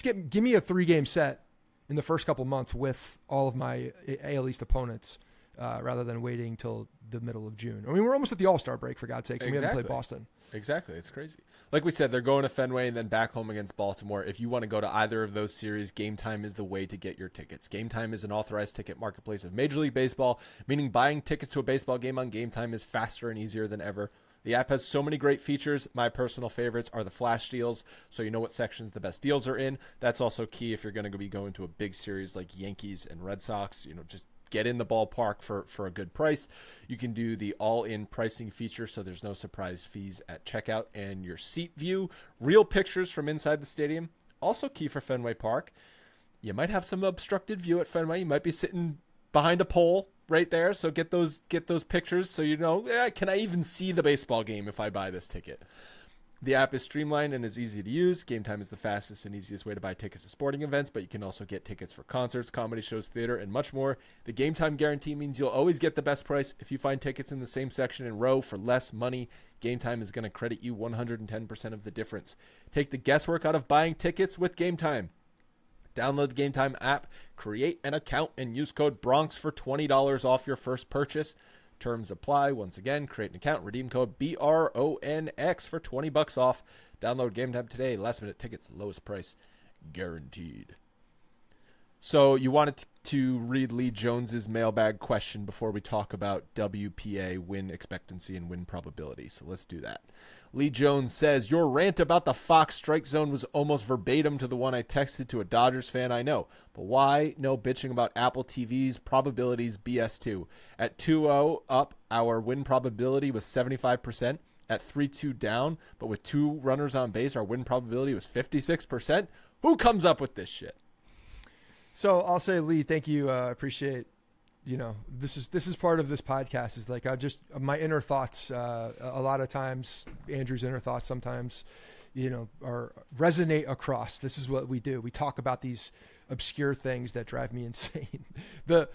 give me a 3-game set in the first couple months with all of my AL East opponents, rather than waiting till the middle of June. I mean, we're almost at the All-Star break, for God's sakes, and we haven't played Boston. Exactly. It's crazy. Like we said, they're going to Fenway and then back home against Baltimore. If you want to go to either of those series, Game Time is the way to get your tickets. Game Time is an authorized ticket marketplace of Major League Baseball, meaning buying tickets to a baseball game on Game Time is faster and easier than ever. The app has so many great features. My personal favorites are the flash deals, so you know what sections the best deals are in. That's also key if you're going to be going to a big series like Yankees and Red Sox. Just get in the ballpark for a good price. You can do the all-in pricing feature, so there's no surprise fees at checkout. And your seat view, real pictures from inside the stadium, also key for Fenway Park. You might have some obstructed view at Fenway. You might be sitting behind a pole right there, so get those pictures so can I even see the baseball game if I buy this ticket? The app is streamlined and is easy to use. Game Time is the fastest and easiest way to buy tickets to sporting events, but you can also get tickets for concerts, comedy shows, theater, and much more. The Game Time guarantee means you'll always get the best price. If you find tickets in the same section in row for less money, Game Time is going to credit you 110% of the difference. Take the guesswork out of buying tickets with Game Time. Download the Game Time app, create an account, and use code BRONX for $20 off your first purchase. Terms apply. Once again, create an account, redeem code BRONX for $20 off. Download Game Time today. Last minute tickets, lowest price guaranteed. So you wanted to read Lee Jones's mailbag question before we talk about WPA, win expectancy and win probability. So let's do that. Lee Jones says, your rant about the Fox strike zone was almost verbatim to the one I texted to a Dodgers fan I know. But why no bitching about Apple TV's probabilities BS2? At 2-0 up, our win probability was 75%. At 3-2 down, but with 2 runners on base, our win probability was 56%. Who comes up with this shit? So I'll say, Lee, thank you. Appreciate, this is part of this podcast, is like, my inner thoughts, a lot of times Andrew's inner thoughts sometimes, resonate across. This is what we do. We talk about these obscure things that drive me insane. The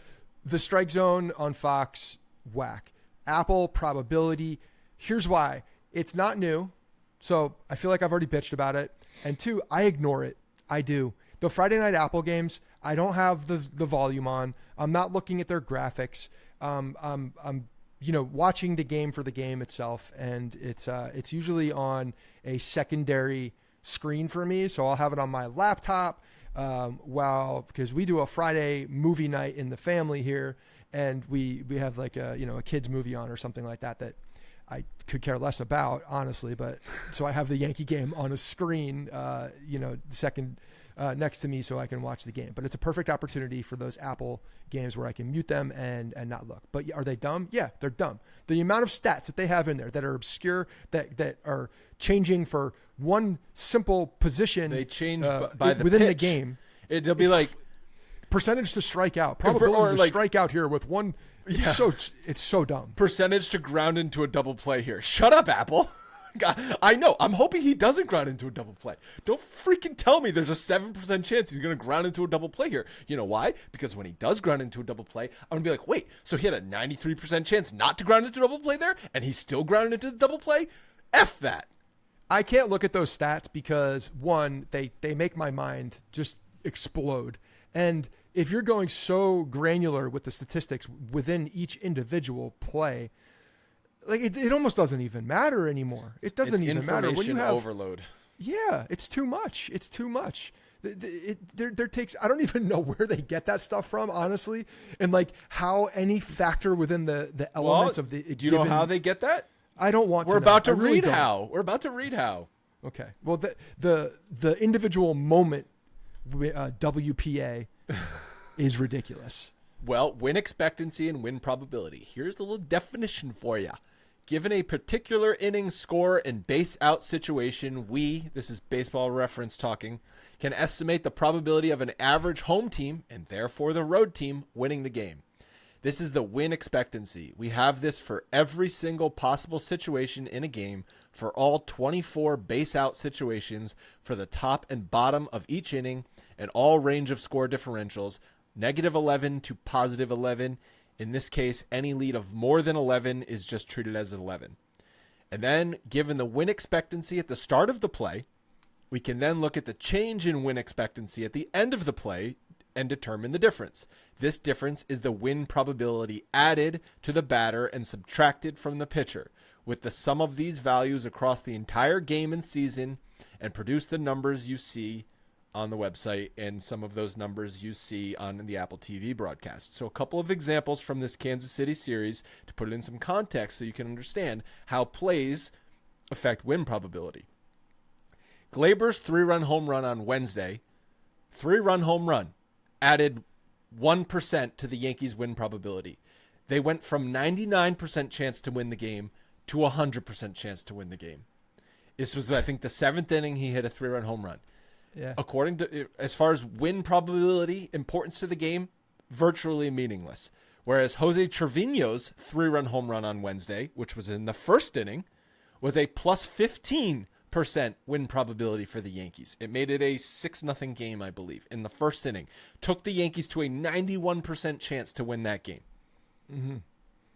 strike zone on Fox, whack. Apple probability. Here's why. It's not new. So I feel like I've already bitched about it. And 2, I ignore it. I do. The Friday night Apple games, I don't have the volume on. I'm not looking at their graphics. I'm watching the game for the game itself, and it's usually on a secondary screen for me. So I'll have it on my laptop because we do a Friday movie night in the family here, and we have like a kids movie on or something like that I could care less about, honestly, but so I have the Yankee game on a screen, second next to me so I can watch the game. But it's a perfect opportunity for those Apple games where I can mute them and not look. But are they dumb? Yeah, they're dumb. The amount of stats that they have in there that are obscure, that are changing for one simple position. They change by the within pitch. the game. They'll be like percentage to strike out, probability to strike out here with one. It's so dumb. Percentage to ground into a double play here. Shut up, Apple. God, I know. I'm hoping he doesn't ground into a double play. Don't freaking tell me there's a 7% chance he's going to ground into a double play here. You know why? Because when he does ground into a double play, I'm going to be like, wait, so he had a 93% chance not to ground into a double play there, and he still grounded into the double play? F that. I can't look at those stats because, one, they make my mind just explode. And if you're going so granular with the statistics within each individual play, like it almost doesn't even matter anymore. It doesn't even matter when you have overload. Yeah, it's too much. It's too much. There takes, I don't even know where they get that stuff from, honestly, and like how any factor within the elements of the. Do you know how they get that? I don't want to. We're about to read how. We're about to read how. Okay. Well, the individual moment WPA is ridiculous. Well, win expectancy and win probability. Here's a little definition for you. Given a particular inning score and base out situation, this is baseball reference talking, can estimate the probability of an average home team, and therefore the road team, winning the game. This is the win expectancy. We have this for every single possible situation in a game for all 24 base out situations for the top and bottom of each inning and all range of score differentials, -11 to +11. In this case, any lead of more than 11 is just treated as an 11. And then, given the win expectancy at the start of the play, we can then look at the change in win expectancy at the end of the play and determine the difference. This difference is the win probability added to the batter and subtracted from the pitcher, with the sum of these values across the entire game and season, and produce the numbers you see on the website and some of those numbers you see on the Apple TV broadcast. So a couple of examples from this Kansas City series to put it in some context so you can understand how plays affect win probability. Glaber's 3-run home run on Wednesday, 3-run home run, added 1% to the Yankees' win probability. They went from 99% chance to win the game to 100% chance to win the game. This was, I think, the 7th inning he hit a 3-run home run. Yeah. According to, as far as win probability, importance to the game, virtually meaningless. Whereas Jose Trevino's 3-run home run on Wednesday, which was in the first inning, was a +15% win probability for the Yankees. It made it a 6-0 game, I believe, in the first inning. Took the Yankees to a 91% chance to win that game. Mm-hmm.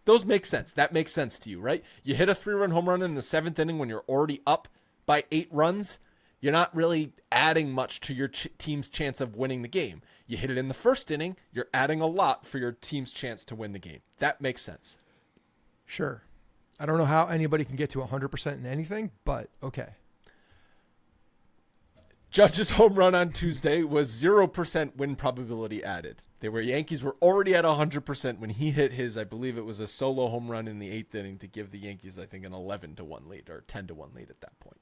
Those make sense. That makes sense to you, right? You hit a 3-run home run in the 7th inning when you're already up by 8 runs. You're not really adding much to your team's chance of winning the game. You hit it in the first inning, you're adding a lot for your team's chance to win the game. That makes sense. Sure. I don't know how anybody can get to 100% in anything, but okay. Judge's home run on Tuesday was 0% win probability added. Yankees were already at 100% when he hit his, I believe it was a solo home run in the 8th inning to give the Yankees, I think, an 11-1 lead or 10-1 lead at that point.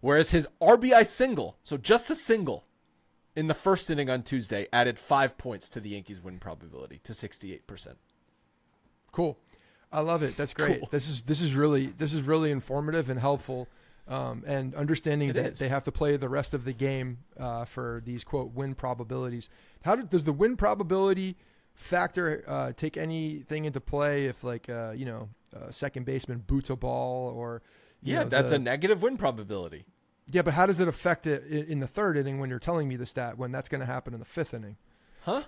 Whereas his RBI single, so just a single, in the first inning on Tuesday, added 5 points to the Yankees' win probability to 68%. Cool, I love it. That's great. Cool. This is really informative and helpful, and understanding that they have to play the rest of the game for these quote win probabilities. Does the win probability factor take anything into play if second baseman boots a ball or that's a negative win probability. Yeah, but how does it affect it in the 3rd inning when you're telling me the stat when that's going to happen in the 5th inning? Huh?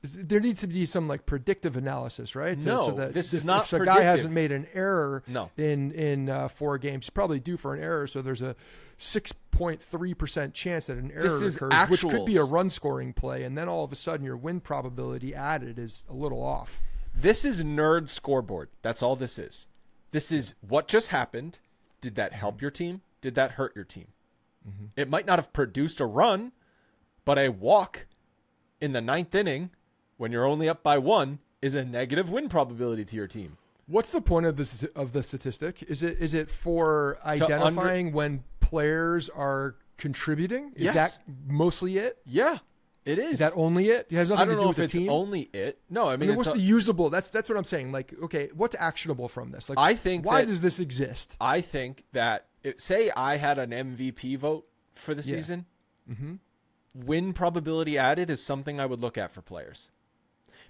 There needs to be some predictive analysis, right? No, so that this is not if a predictive. guy hasn't made an error No. in 4 games, he's probably due for an error. So there's a 6.3% chance that an error occurs, which could be a run scoring play. And then all of a sudden your win probability added is a little off. This is nerd scoreboard. That's all this is. This is what just happened. Did that help your team? Did that hurt your team? Mm-hmm. It might not have produced a run, but a walk in the 9th inning when you're only up by 1 is a negative win probability to your team. What's the point of the statistic? Is it for identifying when players are contributing? Is that mostly it? Yeah, it is. Is that only it? It has nothing to do with the team. I don't know if it's only it. No, I mean, what's the usable? That's what I'm saying. Like, okay, what's actionable from this? Like, I think why does this exist? I think that say I had an MVP vote for the season, win probability added is something I would look at for players.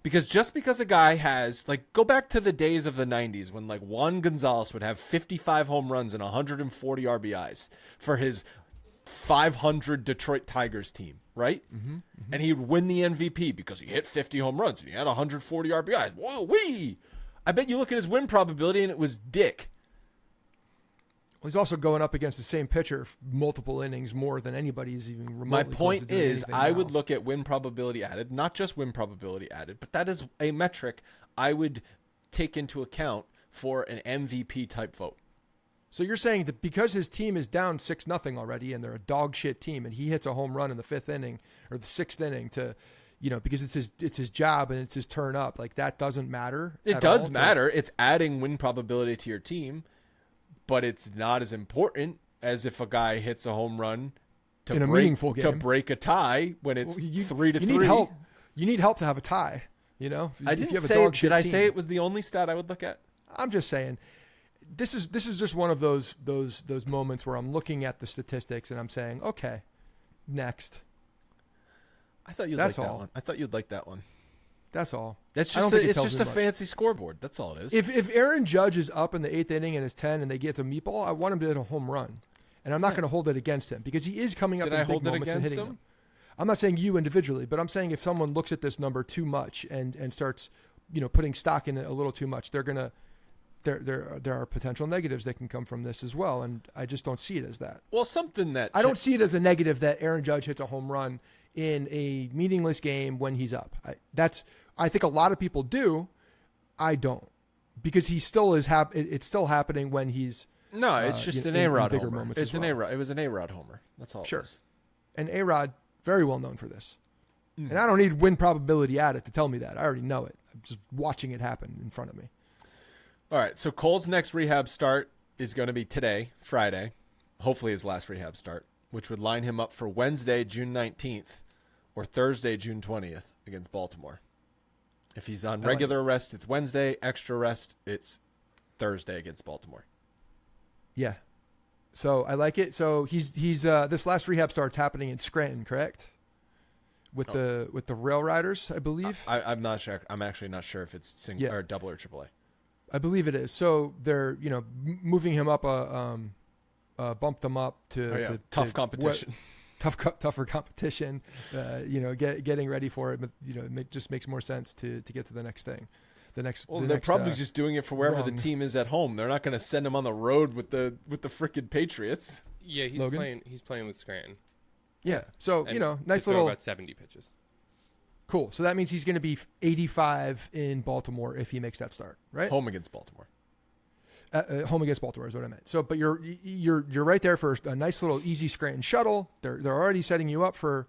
Because just because a guy has, like, go back to the days of the 90s when, like, Juan Gonzalez would have 55 home runs and 140 RBIs for his 500 Detroit Tigers team, right? And he would win the MVP because he hit 50 home runs and he had 140 RBIs. Whoa-wee! I bet you look at his win probability and it was dick. Well, he's also going up against the same pitcher multiple innings more than anybody's even remotely. My point close to doing is, anything I now. would look at win probability added, not just win probability added, but that is a metric I would take into account for an MVP type vote. So you're saying that because his team is down 6-0 already and they're a dog shit team and he hits a home run in the 5th inning or the 6th inning to, because it's his job and it's his turn up, like that doesn't matter. It does matter. It's adding win probability to your team. But it's not as important as if a guy hits a home run in a meaningful game to break a tie when it's 3-3. You need help. You need help to have a tie. I didn't say. Did I say it was the only stat I would look at? I'm just saying, this is just one of those moments where I'm looking at the statistics and I'm saying, okay, next. I thought you'd like that one. I thought you'd like that one. That's all. That's just it's just a fancy scoreboard. That's all it is. If Aaron Judge is up in the 8th inning and it's 10 and they get to meatball, I want him to hit a home run, and I'm not going to hold it against him because he is coming up in big moments and hitting them. I'm not saying you individually, but I'm saying if someone looks at this number too much and starts, putting stock in it a little too much, there are potential negatives that can come from this as well, and I just don't see it as that. Well, something that I don't see it as a negative that Aaron Judge hits a home run in a meaningless game when he's up. I think a lot of people do. I don't, because he still is it's still happening when he's it's just an A-Rod bigger homer. Moments It's as well. It was an A-Rod homer. That's all. Sure. It was. And A-Rod very well known for this. And I don't need win probability added to tell me that. I already know it. I'm just watching it happen in front of me. All right, so Cole's next rehab start is going to be today, Friday, hopefully his last rehab start, which would line him up for Wednesday, June 19th, or Thursday, June 20th against Baltimore. If he's on regular rest, it's Wednesday. Extra rest, it's Thursday against Baltimore. Yeah. So I like it. So he's this last rehab start's happening in Scranton, correct? With the Rail Riders, I believe. I'm not sure. I'm actually not sure if it's single or double or AAA. I believe it is. So they're moving him up bumped him up to tough competition. Tougher competition, getting ready for it. But it just makes more sense to get to the next thing. They're probably just doing it for wherever the team is at home. They're not going to send him on the road with the frickin' Patriots. Yeah, he's playing with Scranton. Yeah, so nice little about 70 pitches. Cool. So that means he's going to be 85 in Baltimore if he makes that start, right? Home against Baltimore. Home against Baltimore is what I meant. So, but you're right there for a nice little easy Scranton shuttle. They're already setting you up for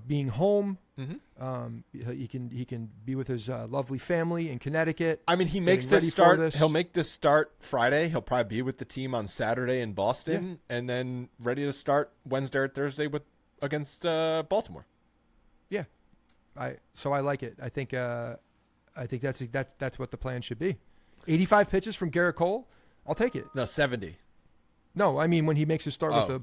being home. Mm-hmm. He can be with his lovely family in Connecticut. I mean, he makes this start. He'll make this start Friday. He'll probably be with the team on Saturday in Boston, and then ready to start Wednesday or Thursday against Baltimore. Yeah, I like it. I think that's what the plan should be. 85 pitches from Garrett Cole, I'll take it. No, 70. No, I mean when he makes his start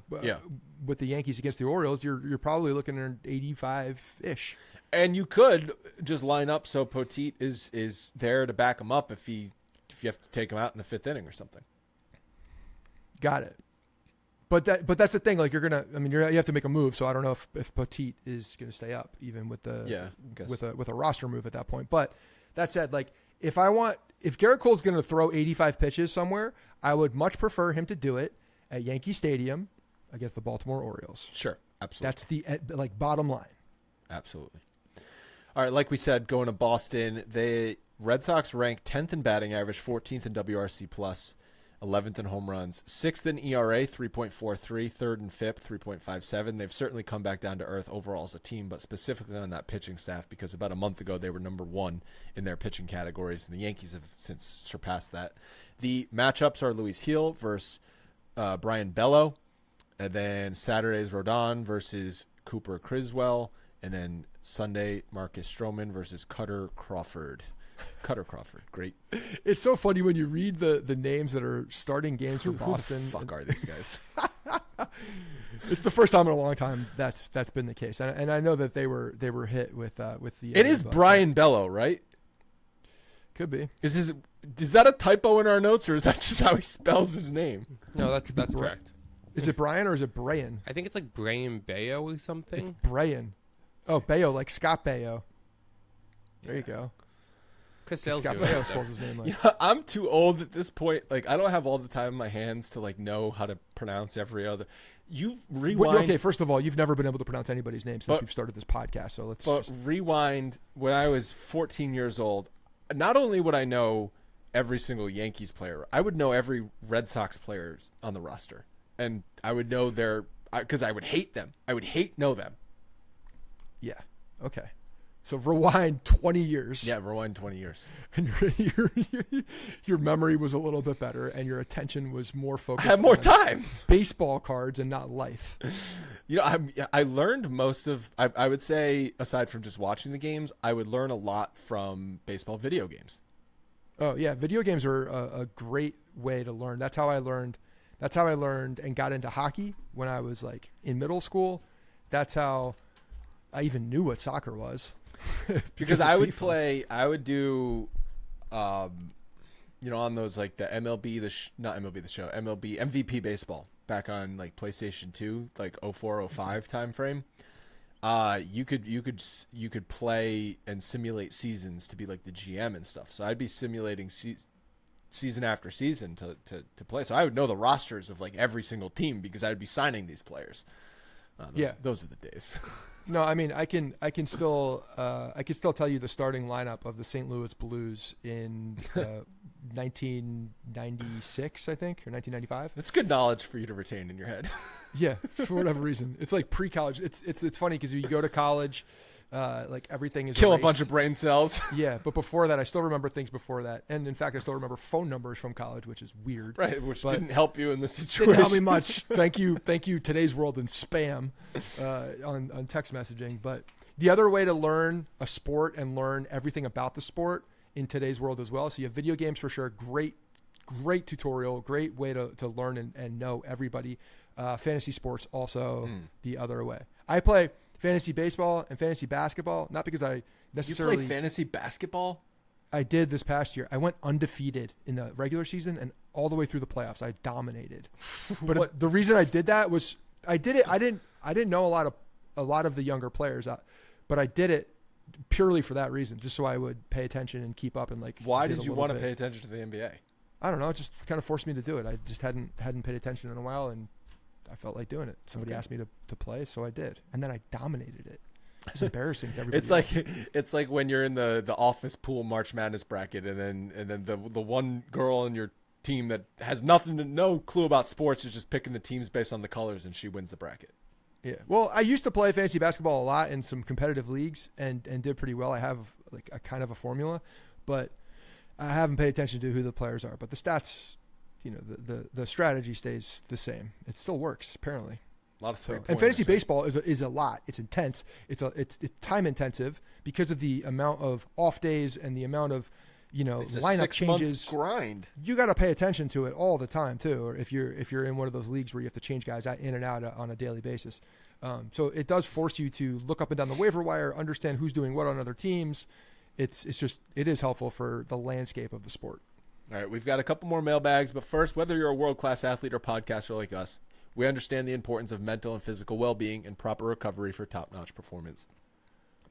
with the Yankees against the Orioles, you're probably looking at 85-ish. And you could just line up so Poteet is there to back him up if you have to take him out in the 5th inning or something. Got it. But that's the thing. Like you have to make a move. So I don't know if Poteet is going to stay up even with with a roster move at that point. But that said, like if Garrett Cole's going to throw 85 pitches somewhere, I would much prefer him to do it at Yankee Stadium against the Baltimore Orioles. Sure, absolutely. That's the bottom line. Absolutely. All right, like we said, going to Boston, the Red Sox ranked 10th in batting average, 14th in WRC plus. 11th in home runs, 6th in ERA, 3.43, 3rd and 5th, 3.57. They've certainly come back down to earth overall as a team, but specifically on that pitching staff, because about a month ago they were number 1 in their pitching categories, and the Yankees have since surpassed that. The matchups are Luis Gil versus Brian Bello, and then Saturday's Rodon versus Cooper Criswell, and then Sunday Marcus Stroman versus Cutter Crawford. Cutter Crawford, great. It's so funny when you read the names that are starting games for Boston. Who the fuck are these guys? It's the first time in a long time that's been the case, and I know that they were hit with the. It is Brian Bello, right? Could be. Is that a typo in our notes, or is that just how he spells his name? No, that's correct. Is it Brian or is it Brian? I think it's like Brian Bayo or something. It's Brian. Oh, Bayo, like Scott Bayo. There you go. Scott Baio spells his name like. I'm too old at this point. Like, I don't have all the time in my hands to like know how to pronounce every other. You rewind. Wait, okay, first of all, you've never been able to pronounce anybody's name since we've started this podcast. So let's. But rewind. When I was 14 years old, not only would I know every single Yankees player, I would know every Red Sox player on the roster, and I would know because I would hate them. I would know them. Yeah. Okay. So rewind 20 years. Yeah, rewind 20 years. And your memory was a little bit better, and your attention was more focused. I had more time. Baseball cards and not life. I learned most of. I would say, aside from just watching the games, I would learn a lot from baseball video games. Oh yeah, video games are a great way to learn. That's how I learned. That's how I learned and got into hockey when I was like in middle school. That's how I even knew what soccer was. Because I would do, on those like the MLB, MLB MVP baseball back on like PlayStation 2, like 04, 05 time frame. You could play and simulate seasons to be like the GM and stuff. So I'd be simulating season after season to play. So I would know the rosters of like every single team because I'd be signing these players. Those were the days. No, I mean I can still tell you the starting lineup of the St. Louis Blues in 1996, I think, or 1995. That's good knowledge for you to retain in your head. Yeah, for whatever reason, it's like pre-college. It's funny because you go to college, like everything is kill erased. A bunch of brain cells. Yeah, but before that, I still remember things before that, and in fact, I still remember phone numbers from college, which is weird. Right, which didn't help you in this situation. Didn't help me much. Thank you. Today's world and spam on text messaging. But the other way to learn a sport and learn everything about the sport in today's world as well. So you have video games for sure. Great tutorial. Great way to learn and know everybody. Fantasy sports also the other way. I play fantasy baseball and fantasy basketball, not because I necessarily... You play fantasy basketball? I did this past year. I went undefeated in the regular season and all the way through the playoffs. I dominated. But the reason I did that was I did it. I didn't know a lot of the younger players, but I did it purely for that reason, just so I would pay attention and keep up and like. Why did you want to pay attention to the NBA? I don't know. It just kind of forced me to do it. I just hadn't paid attention in a while, and I felt like doing it. Somebody asked me to play, so I did, and then I dominated it. It's embarrassing to everybody. It's like when you're in the office pool March Madness bracket, and then the one girl on your team that has no clue about sports is just picking the teams based on the colors, and she wins the bracket. Yeah. Well, I used to play fantasy basketball a lot in some competitive leagues and did pretty well. I have like a kind of a formula, but I haven't paid attention to who the players are. But the stats, the strategy stays the same. It still works apparently. A lot of and fantasy baseball is a lot. It's intense. It's time intensive because of the amount of off days and the amount of lineup changes. Grind. You got to pay attention to it all the time too. Or if you're in one of those leagues where you have to change guys in and out on a daily basis. So it does force you to look up and down the waiver wire, understand who's doing what on other teams. It is helpful for the landscape of the sport. All right, we've got a couple more mailbags, but first, whether you're a world-class athlete or podcaster like us, we understand the importance of mental and physical well-being and proper recovery for top-notch performance.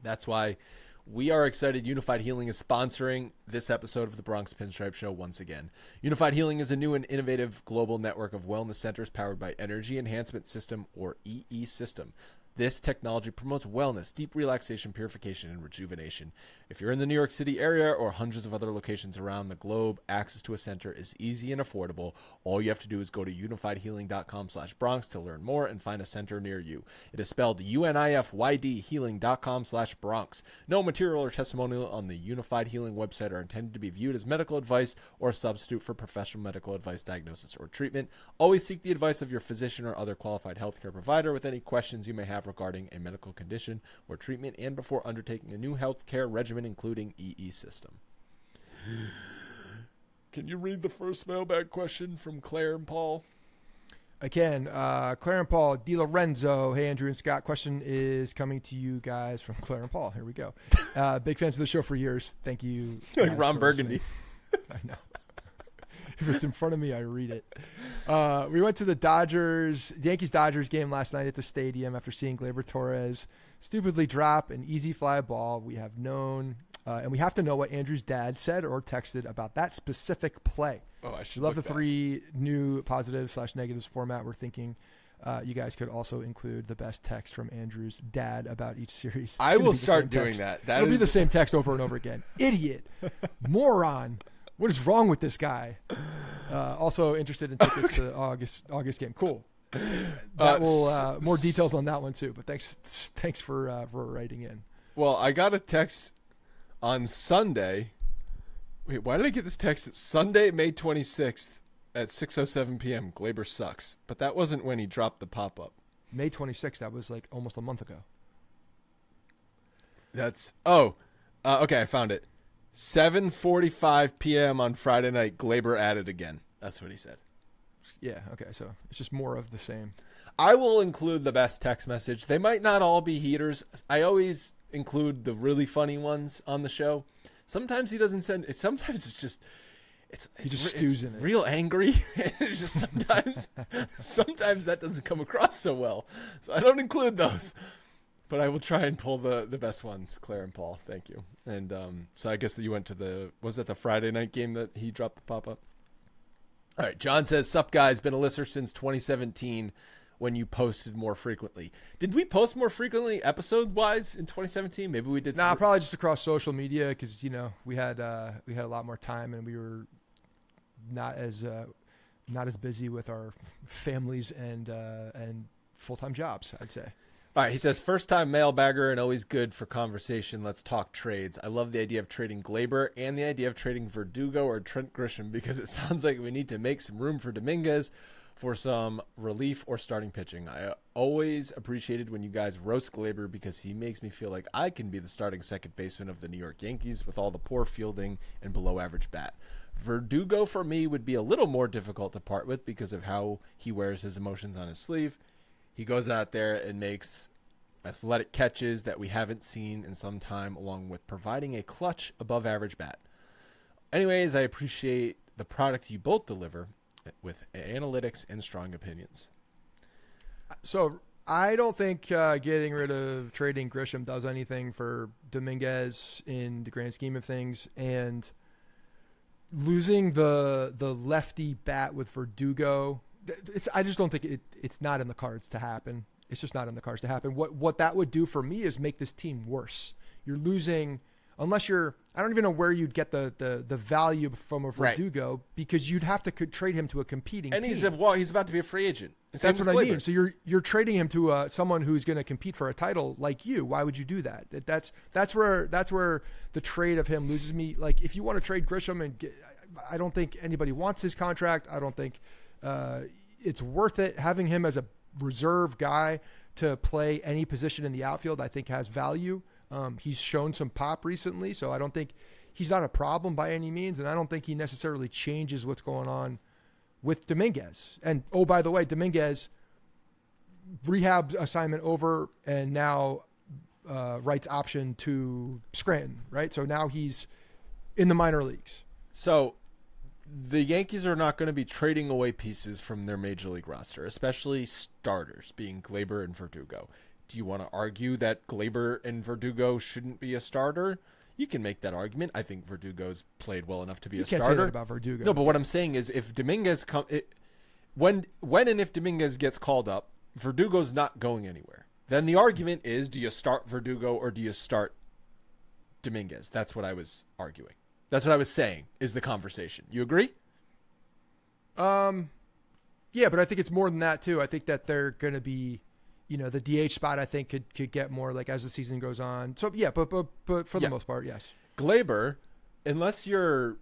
That's why we are excited Unified Healing is sponsoring this episode of the Bronx Pinstripe Show once again. Unified Healing is a new and innovative global network of wellness centers powered by Energy Enhancement System, or EE System. This technology promotes wellness, deep relaxation, purification, and rejuvenation. If you're in the New York City area or hundreds of other locations around the globe, access to a center is easy and affordable. All you have to do is go to unifiedhealing.com/Bronx to learn more and find a center near you. It is spelled UNIFYD healing.com/Bronx. No material or testimonial on the Unified Healing website are intended to be viewed as medical advice or a substitute for professional medical advice, diagnosis, or treatment. Always seek the advice of your physician or other qualified healthcare provider with any questions you may have regarding a medical condition or treatment and before undertaking a new healthcare regimen, including EE system. Can you read the first mailbag question from Claire and Paul? I can. Claire and Paul DiLorenzo. Hey, Andrew and Scott. Question is coming to you guys from Claire and Paul. Here we go. Big fans of the show for years. Thank you. Like Ron Burgundy. I know. If it's in front of me, I read it. We went to the Yankees-Dodgers game last night at the stadium after seeing Gleyber Torres stupidly drop an easy fly ball. We have known, and we have to know what Andrew's dad said or texted about that specific play. Oh, I should love the back. 3 new positives/negatives format. We're thinking you guys could also include the best text from Andrew's dad about each series. It's I gonna will be the start same doing text. that. It'll be the same text over and over again. Idiot. Moron. What is wrong with this guy? Also interested in tickets to August game. Cool. That will more details on that one too. But thanks for writing in. Well, I got a text on Sunday. Wait, why did I get this text? It's Sunday, May 26th at 6:07 p.m. Gleyber sucks. But that wasn't when he dropped the pop-up. May 26th. That was like almost a month ago. That's okay. I found it. 7:45 p.m. on Friday night. Gleyber at it again. That's what he said. Yeah. Okay. So it's just more of the same. I will include the best text message. They might not all be heaters. I always include the really funny ones on the show. Sometimes he doesn't send it. Sometimes it's just he just stews in it. Real angry. It's just sometimes that doesn't come across so well. So I don't include those. But I will try and pull the best ones, Claire and Paul. Thank you. And so I guess that you went to was that the Friday night game that he dropped the pop-up? All right, John says, sup guys, been a listener since 2017 when you posted more frequently. Did we post more frequently episode-wise in 2017? Maybe we did. Nah, probably just across social media because, we had a lot more time and we were not as busy with our families and full-time jobs, I'd say. All right, he says, first-time mailbagger and always good for conversation. Let's talk trades. I love the idea of trading Gleyber and the idea of trading Verdugo or Trent Grisham because it sounds like we need to make some room for Dominguez for some relief or starting pitching. I always appreciated when you guys roast Gleyber because he makes me feel like I can be the starting second baseman of the New York Yankees with all the poor fielding and below-average bat. Verdugo, for me, would be a little more difficult to part with because of how he wears his emotions on his sleeve. He goes out there and makes athletic catches that we haven't seen in some time, along with providing a clutch above-average bat. Anyways, I appreciate the product you both deliver with analytics and strong opinions. So I don't think getting rid of trading Grisham does anything for Dominguez in the grand scheme of things, and losing the lefty bat with Verdugo. I just don't think it's not in the cards to happen. It's just not in the cards to happen. What that would do for me is make this team worse. You're losing, unless I don't even know where you'd get the value from a Verdugo, right, because you'd have to trade him to a competing team. And he's about to be a free agent. That's what I mean. So you're trading him to someone who's going to compete for a title like you. Why would you do that? That's where the trade of him loses me. Like if you want to trade Grisham I don't think anybody wants his contract. I don't think it's worth it. Having him as a reserve guy to play any position in the outfield, I think has value. He's shown some pop recently, so I don't think he's not a problem by any means, and I don't think he necessarily changes what's going on with Dominguez. And, oh, by the way, Dominguez, rehab assignment over, and now rights option to Scranton, right? So now he's in the minor leagues. So the Yankees are not going to be trading away pieces from their major league roster, especially starters, being Gleyber and Verdugo. Do you want to argue that Gleyber and Verdugo shouldn't be a starter? You can make that argument. I think Verdugo's played well enough to be a starter. You can't say that about Verdugo. No, but what I'm saying is if Dominguez when and if Dominguez gets called up, Verdugo's not going anywhere. then the argument is, do you start Verdugo or do you start Dominguez? That's what I was arguing. That's what I was saying is the conversation. You agree? Yeah, but I think it's more than that too. I think that they're going to be, the DH spot I think could get more like as the season goes on. So yeah, but for the most part, yes. Glaber, unless you're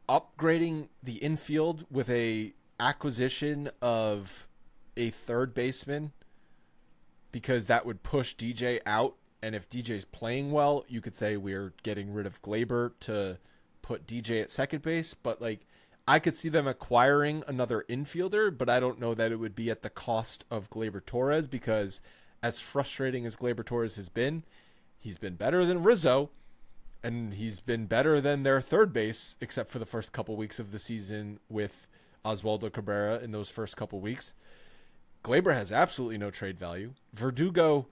upgrading the infield with a acquisition of a third baseman, because that would push DJ out, and if DJ's playing well, you could say we're getting rid of Glaber to put DJ at second base, but like I could see them acquiring another infielder, but I don't know that it would be at the cost of Gleyber Torres, because as frustrating as Gleyber Torres has been, he's been better than Rizzo, and he's been better than their third base, except for the first couple weeks of the season with Oswaldo Cabrera in those first couple weeks. Gleyber has absolutely no trade value. Verdugo,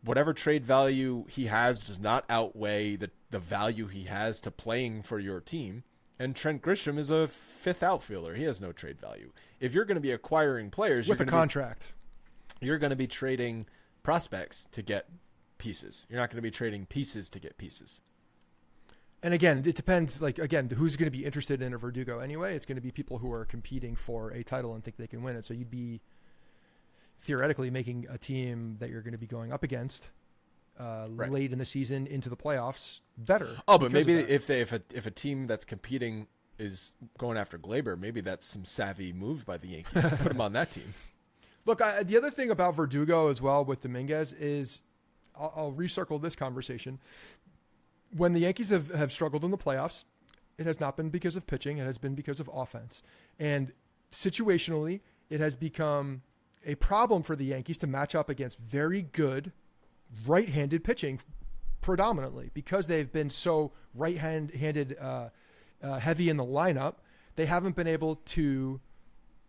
whatever trade value he has, does not outweigh the value he has to playing for your team. And Trent Grisham is a fifth outfielder. He has no trade value. If you're going to be acquiring players with a contract, you're going to be trading prospects to get pieces. You're not going to be trading pieces to get pieces. And again, it depends. Like again, who's going to be interested in a Verdugo anyway? It's going to be people who are competing for a title and think they can win it. So you'd be theoretically making a team that you're going to be going up against right. late in the season into the playoffs better. Oh, but maybe if a team that's competing is going after Gleyber, maybe that's some savvy moves by the Yankees. Put him on that team. Look, the other thing about Verdugo as well with Dominguez is, I'll recircle this conversation. When the Yankees have struggled in the playoffs, it has not been because of pitching. It has been because of offense. And situationally, it has become a problem for the Yankees to match up against very good right-handed pitching predominantly, because they've been so right-handed heavy in the lineup. They haven't been able to,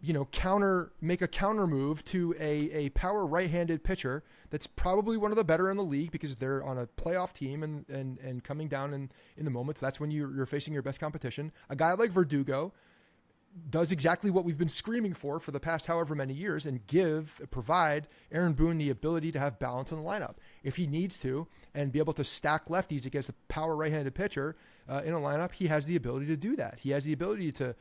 make a counter move to a power right-handed pitcher that's probably one of the better in the league, because they're on a playoff team and coming down in the moments. That's when you're facing your best competition. A guy like Verdugo does exactly what we've been screaming for the past however many years, and provide Aaron Boone the ability to have balance in the lineup if he needs to, and be able to stack lefties against a power right-handed pitcher in a lineup. He has the ability to do that. He has the ability to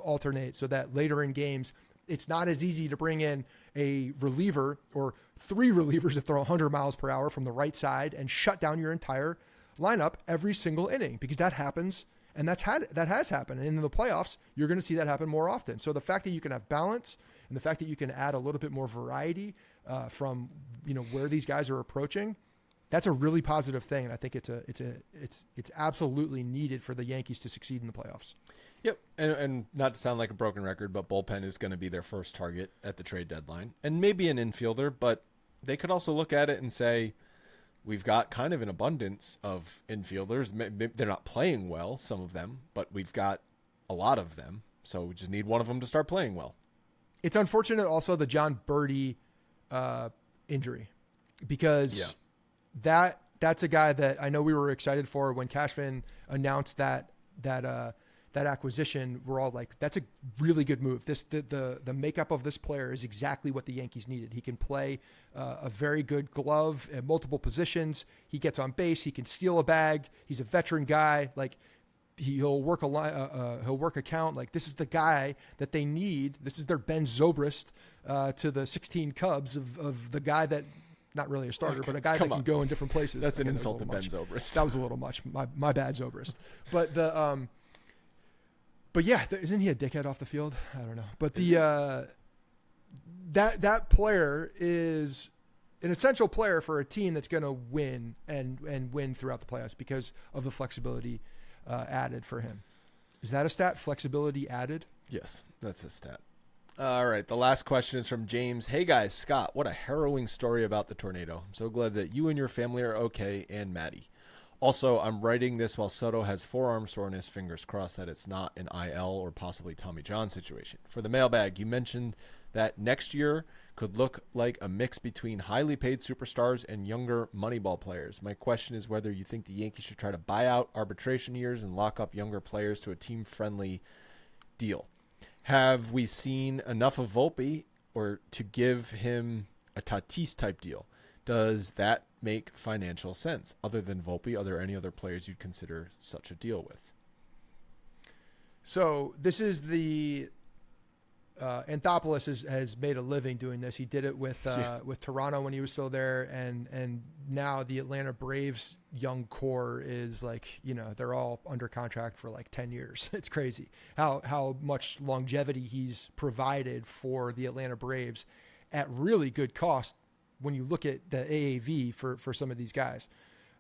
alternate, so that later in games, it's not as easy to bring in a reliever or three relievers that throw 100 miles per hour from the right side and shut down your entire lineup every single inning, because that happens. And that has happened. And in the playoffs, you're going to see that happen more often. So the fact that you can have balance, and the fact that you can add a little bit more variety from where these guys are approaching, that's a really positive thing. And I think it's absolutely needed for the Yankees to succeed in the playoffs. Yep. And not to sound like a broken record, but bullpen is going to be their first target at the trade deadline, and maybe an infielder. But they could also look at it and say, we've got kind of an abundance of infielders. They're not playing well, some of them, but we've got a lot of them. So we just need one of them to start playing well. It's unfortunate also the John Birdie injury, because that's a guy that I know we were excited for when Cashman announced that acquisition. We're all like, that's a really good move. The makeup of this player is exactly what the Yankees needed. He can play a very good glove at multiple positions. He gets on base. He can steal a bag. He's a veteran guy. Like he'll work a count. Like this is the guy that they need. This is their Ben Zobrist to the 16 Cubs of the guy that, not really a starter, but a guy that can go in different places. That's an insult to Ben Zobrist. That was a little much. My bad, Zobrist. But yeah, isn't he a dickhead off the field? I don't know. But that player is an essential player for a team that's going to win and win throughout the playoffs because of the flexibility added for him. Is that a stat? Flexibility added? Yes, that's a stat. All right, the last question is from James. Hey guys, Scott, what a harrowing story about the tornado. I'm so glad that you and your family are okay, and Maddie. Also, I'm writing this while Soto has forearm soreness. Fingers crossed that it's not an IL or possibly Tommy John situation. For the mailbag, you mentioned that next year could look like a mix between highly paid superstars and younger Moneyball players. My question is whether you think the Yankees should try to buy out arbitration years and lock up younger players to a team-friendly deal. Have we seen enough of Volpe or to give him a Tatis-type deal? Does that make financial sense? Other than Volpe, are there any other players you'd consider such a deal with? So this is the Anthopoulos has made a living doing this. He did it with Toronto when he was still there, and now the Atlanta Braves young core is like, they're all under contract for like 10 years. It's crazy how much longevity he's provided for the Atlanta Braves at really good cost when you look at the AAV for some of these guys.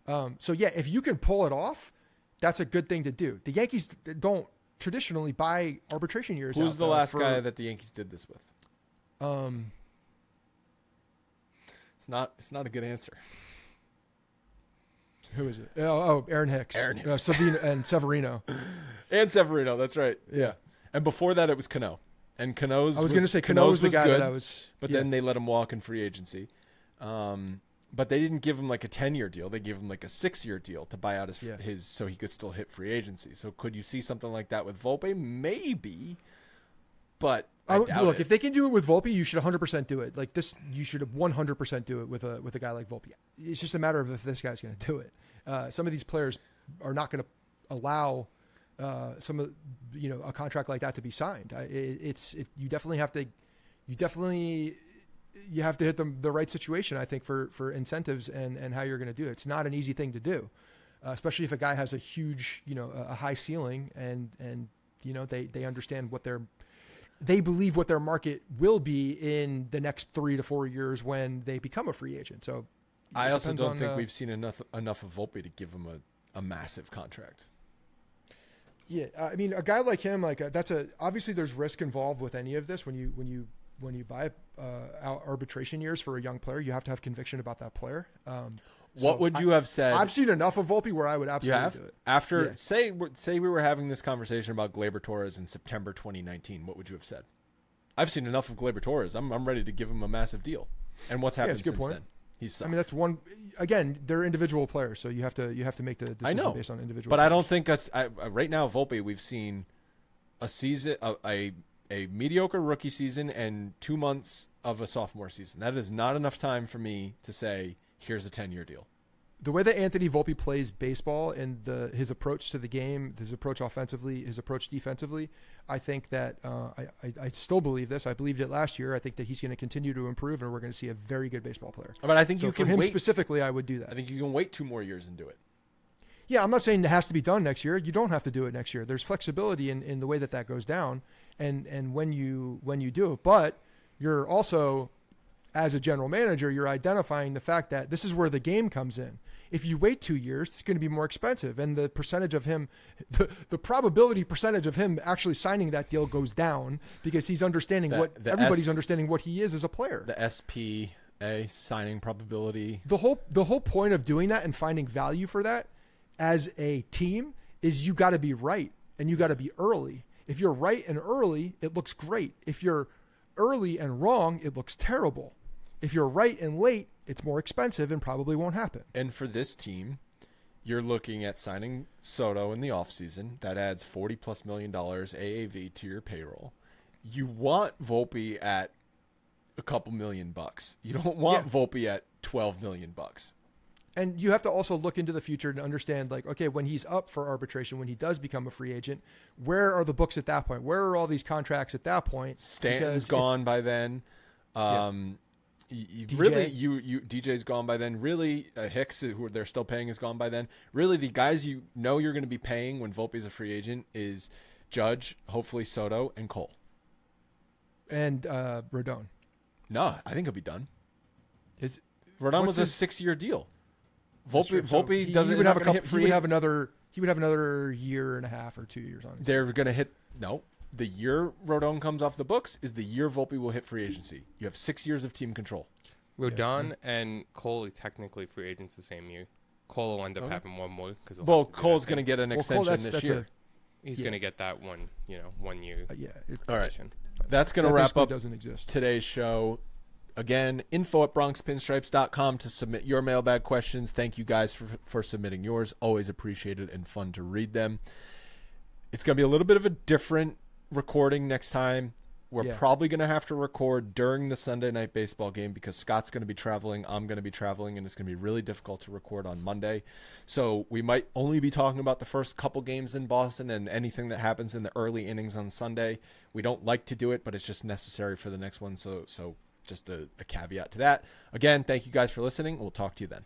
So yeah, if you can pull it off, that's a good thing to do. The Yankees don't traditionally buy arbitration years. Who's the last guy that the Yankees did this with? It's not a good answer. Who is it? Aaron Hicks. Severino. And Severino, that's right. Yeah. And before that, it was Cano. And Cano's. I was going to say Cano was the guy good, that I was. But then they let him walk in free agency. But they didn't give him like a 10-year deal. They gave him like a 6-year deal to buy out his so he could still hit free agency. So could you see something like that with Volpe? Maybe, but I doubt look, it. if they can do it with Volpe, you should 100% do it. Like this, you should 100% do it with a guy like Volpe. It's just a matter of if this guy's going to do it. Some of these players are not going to allow a contract like that to be signed. You have to hit the right situation, I think, for incentives and how you're going to do it. It's not an easy thing to do, especially if a guy has a huge, a high ceiling and they understand they believe what their market will be in the next 3 to 4 years when they become a free agent. So I also don't think we've seen enough of Volpe to give him a massive contract. Yeah. I mean, a guy like him, obviously there's risk involved with any of this. When you buy arbitration years for a young player, you have to have conviction about that player. What would you have said? I've seen enough of Volpe where I would absolutely do it. After say we were having this conversation about Gleyber Torres in September 2019, what would you have said? I've seen enough of Gleyber Torres. I'm ready to give him a massive deal. And what's happened since then? He's sucked. I mean, that's one. Again, they're individual players, so you have to make the decision based on individual. But players. I don't think right now Volpe, we've seen a season a mediocre rookie season and 2 months of a sophomore season. That is not enough time for me to say, here's a 10-year deal. The way that Anthony Volpe plays baseball and his approach to the game, his approach offensively, his approach defensively, I think that I still believe this. I believed it last year. I think that he's going to continue to improve, and we're going to see a very good baseball player. But I think so you can for him wait. Specifically, I would do that. I think you can wait 2 more years and do it. Yeah, I'm not saying it has to be done next year. You don't have to do it next year. There's flexibility in the way that goes down, and when you do it. But you're also, as a general manager, you're identifying the fact that this is where the game comes in. If you wait 2 years, it's going to be more expensive, and the percentage of him, the probability percentage of him actually signing that deal goes down because he's understanding everybody's understanding what he is as a player. The SPA signing probability. The whole point of doing that and finding value for that as a team is you got to be right and you got to be early. If you're right and early, it looks great. If you're early and wrong, it looks terrible. If you're right and late, it's more expensive and probably won't happen. And for this team, you're looking at signing Soto in the offseason. That adds $40+ million AAV to your payroll. You want Volpe at a couple $1 million. You don't want Volpe at $12 million. And you have to also look into the future and understand, okay, when he's up for arbitration, when he does become a free agent, where are the books at that point? Where are all these contracts at that point? Stanton's gone by then. DJ's gone by then. Really, Hicks, who they're still paying, is gone by then. Really, the guys you're going to be paying when Volpe's a free agent is Judge, hopefully Soto, and Cole. And Rodon. No, I think he'll be done. Rodon was a 6-year deal. Volpe doesn't. He would have a couple. He would have another year and a half or 2 years on. They're going to hit the year Rodon comes off the books is the year Volpe will hit free agency. You have 6 years of team control. Rodon and Cole are technically free agents the same year. Cole will end up having one more because Cole's going to get an extension this year. He's going to get that 1 year. All right. That's going to wrap up doesn't exist. Today's show. Again, info@bronxpinstripes.com to submit your mailbag questions. Thank you guys for submitting yours. Always appreciated and fun to read them. It's going to be a little bit of a different recording next time. We're probably going to have to record during the Sunday night baseball game because Scott's going to be traveling. I'm going to be traveling, and it's going to be really difficult to record on Monday. So we might only be talking about the first couple games in Boston and anything that happens in the early innings on Sunday. We don't like to do it, but it's just necessary for the next one. So just a caveat to that. Again, thank you guys for listening. We'll talk to you then.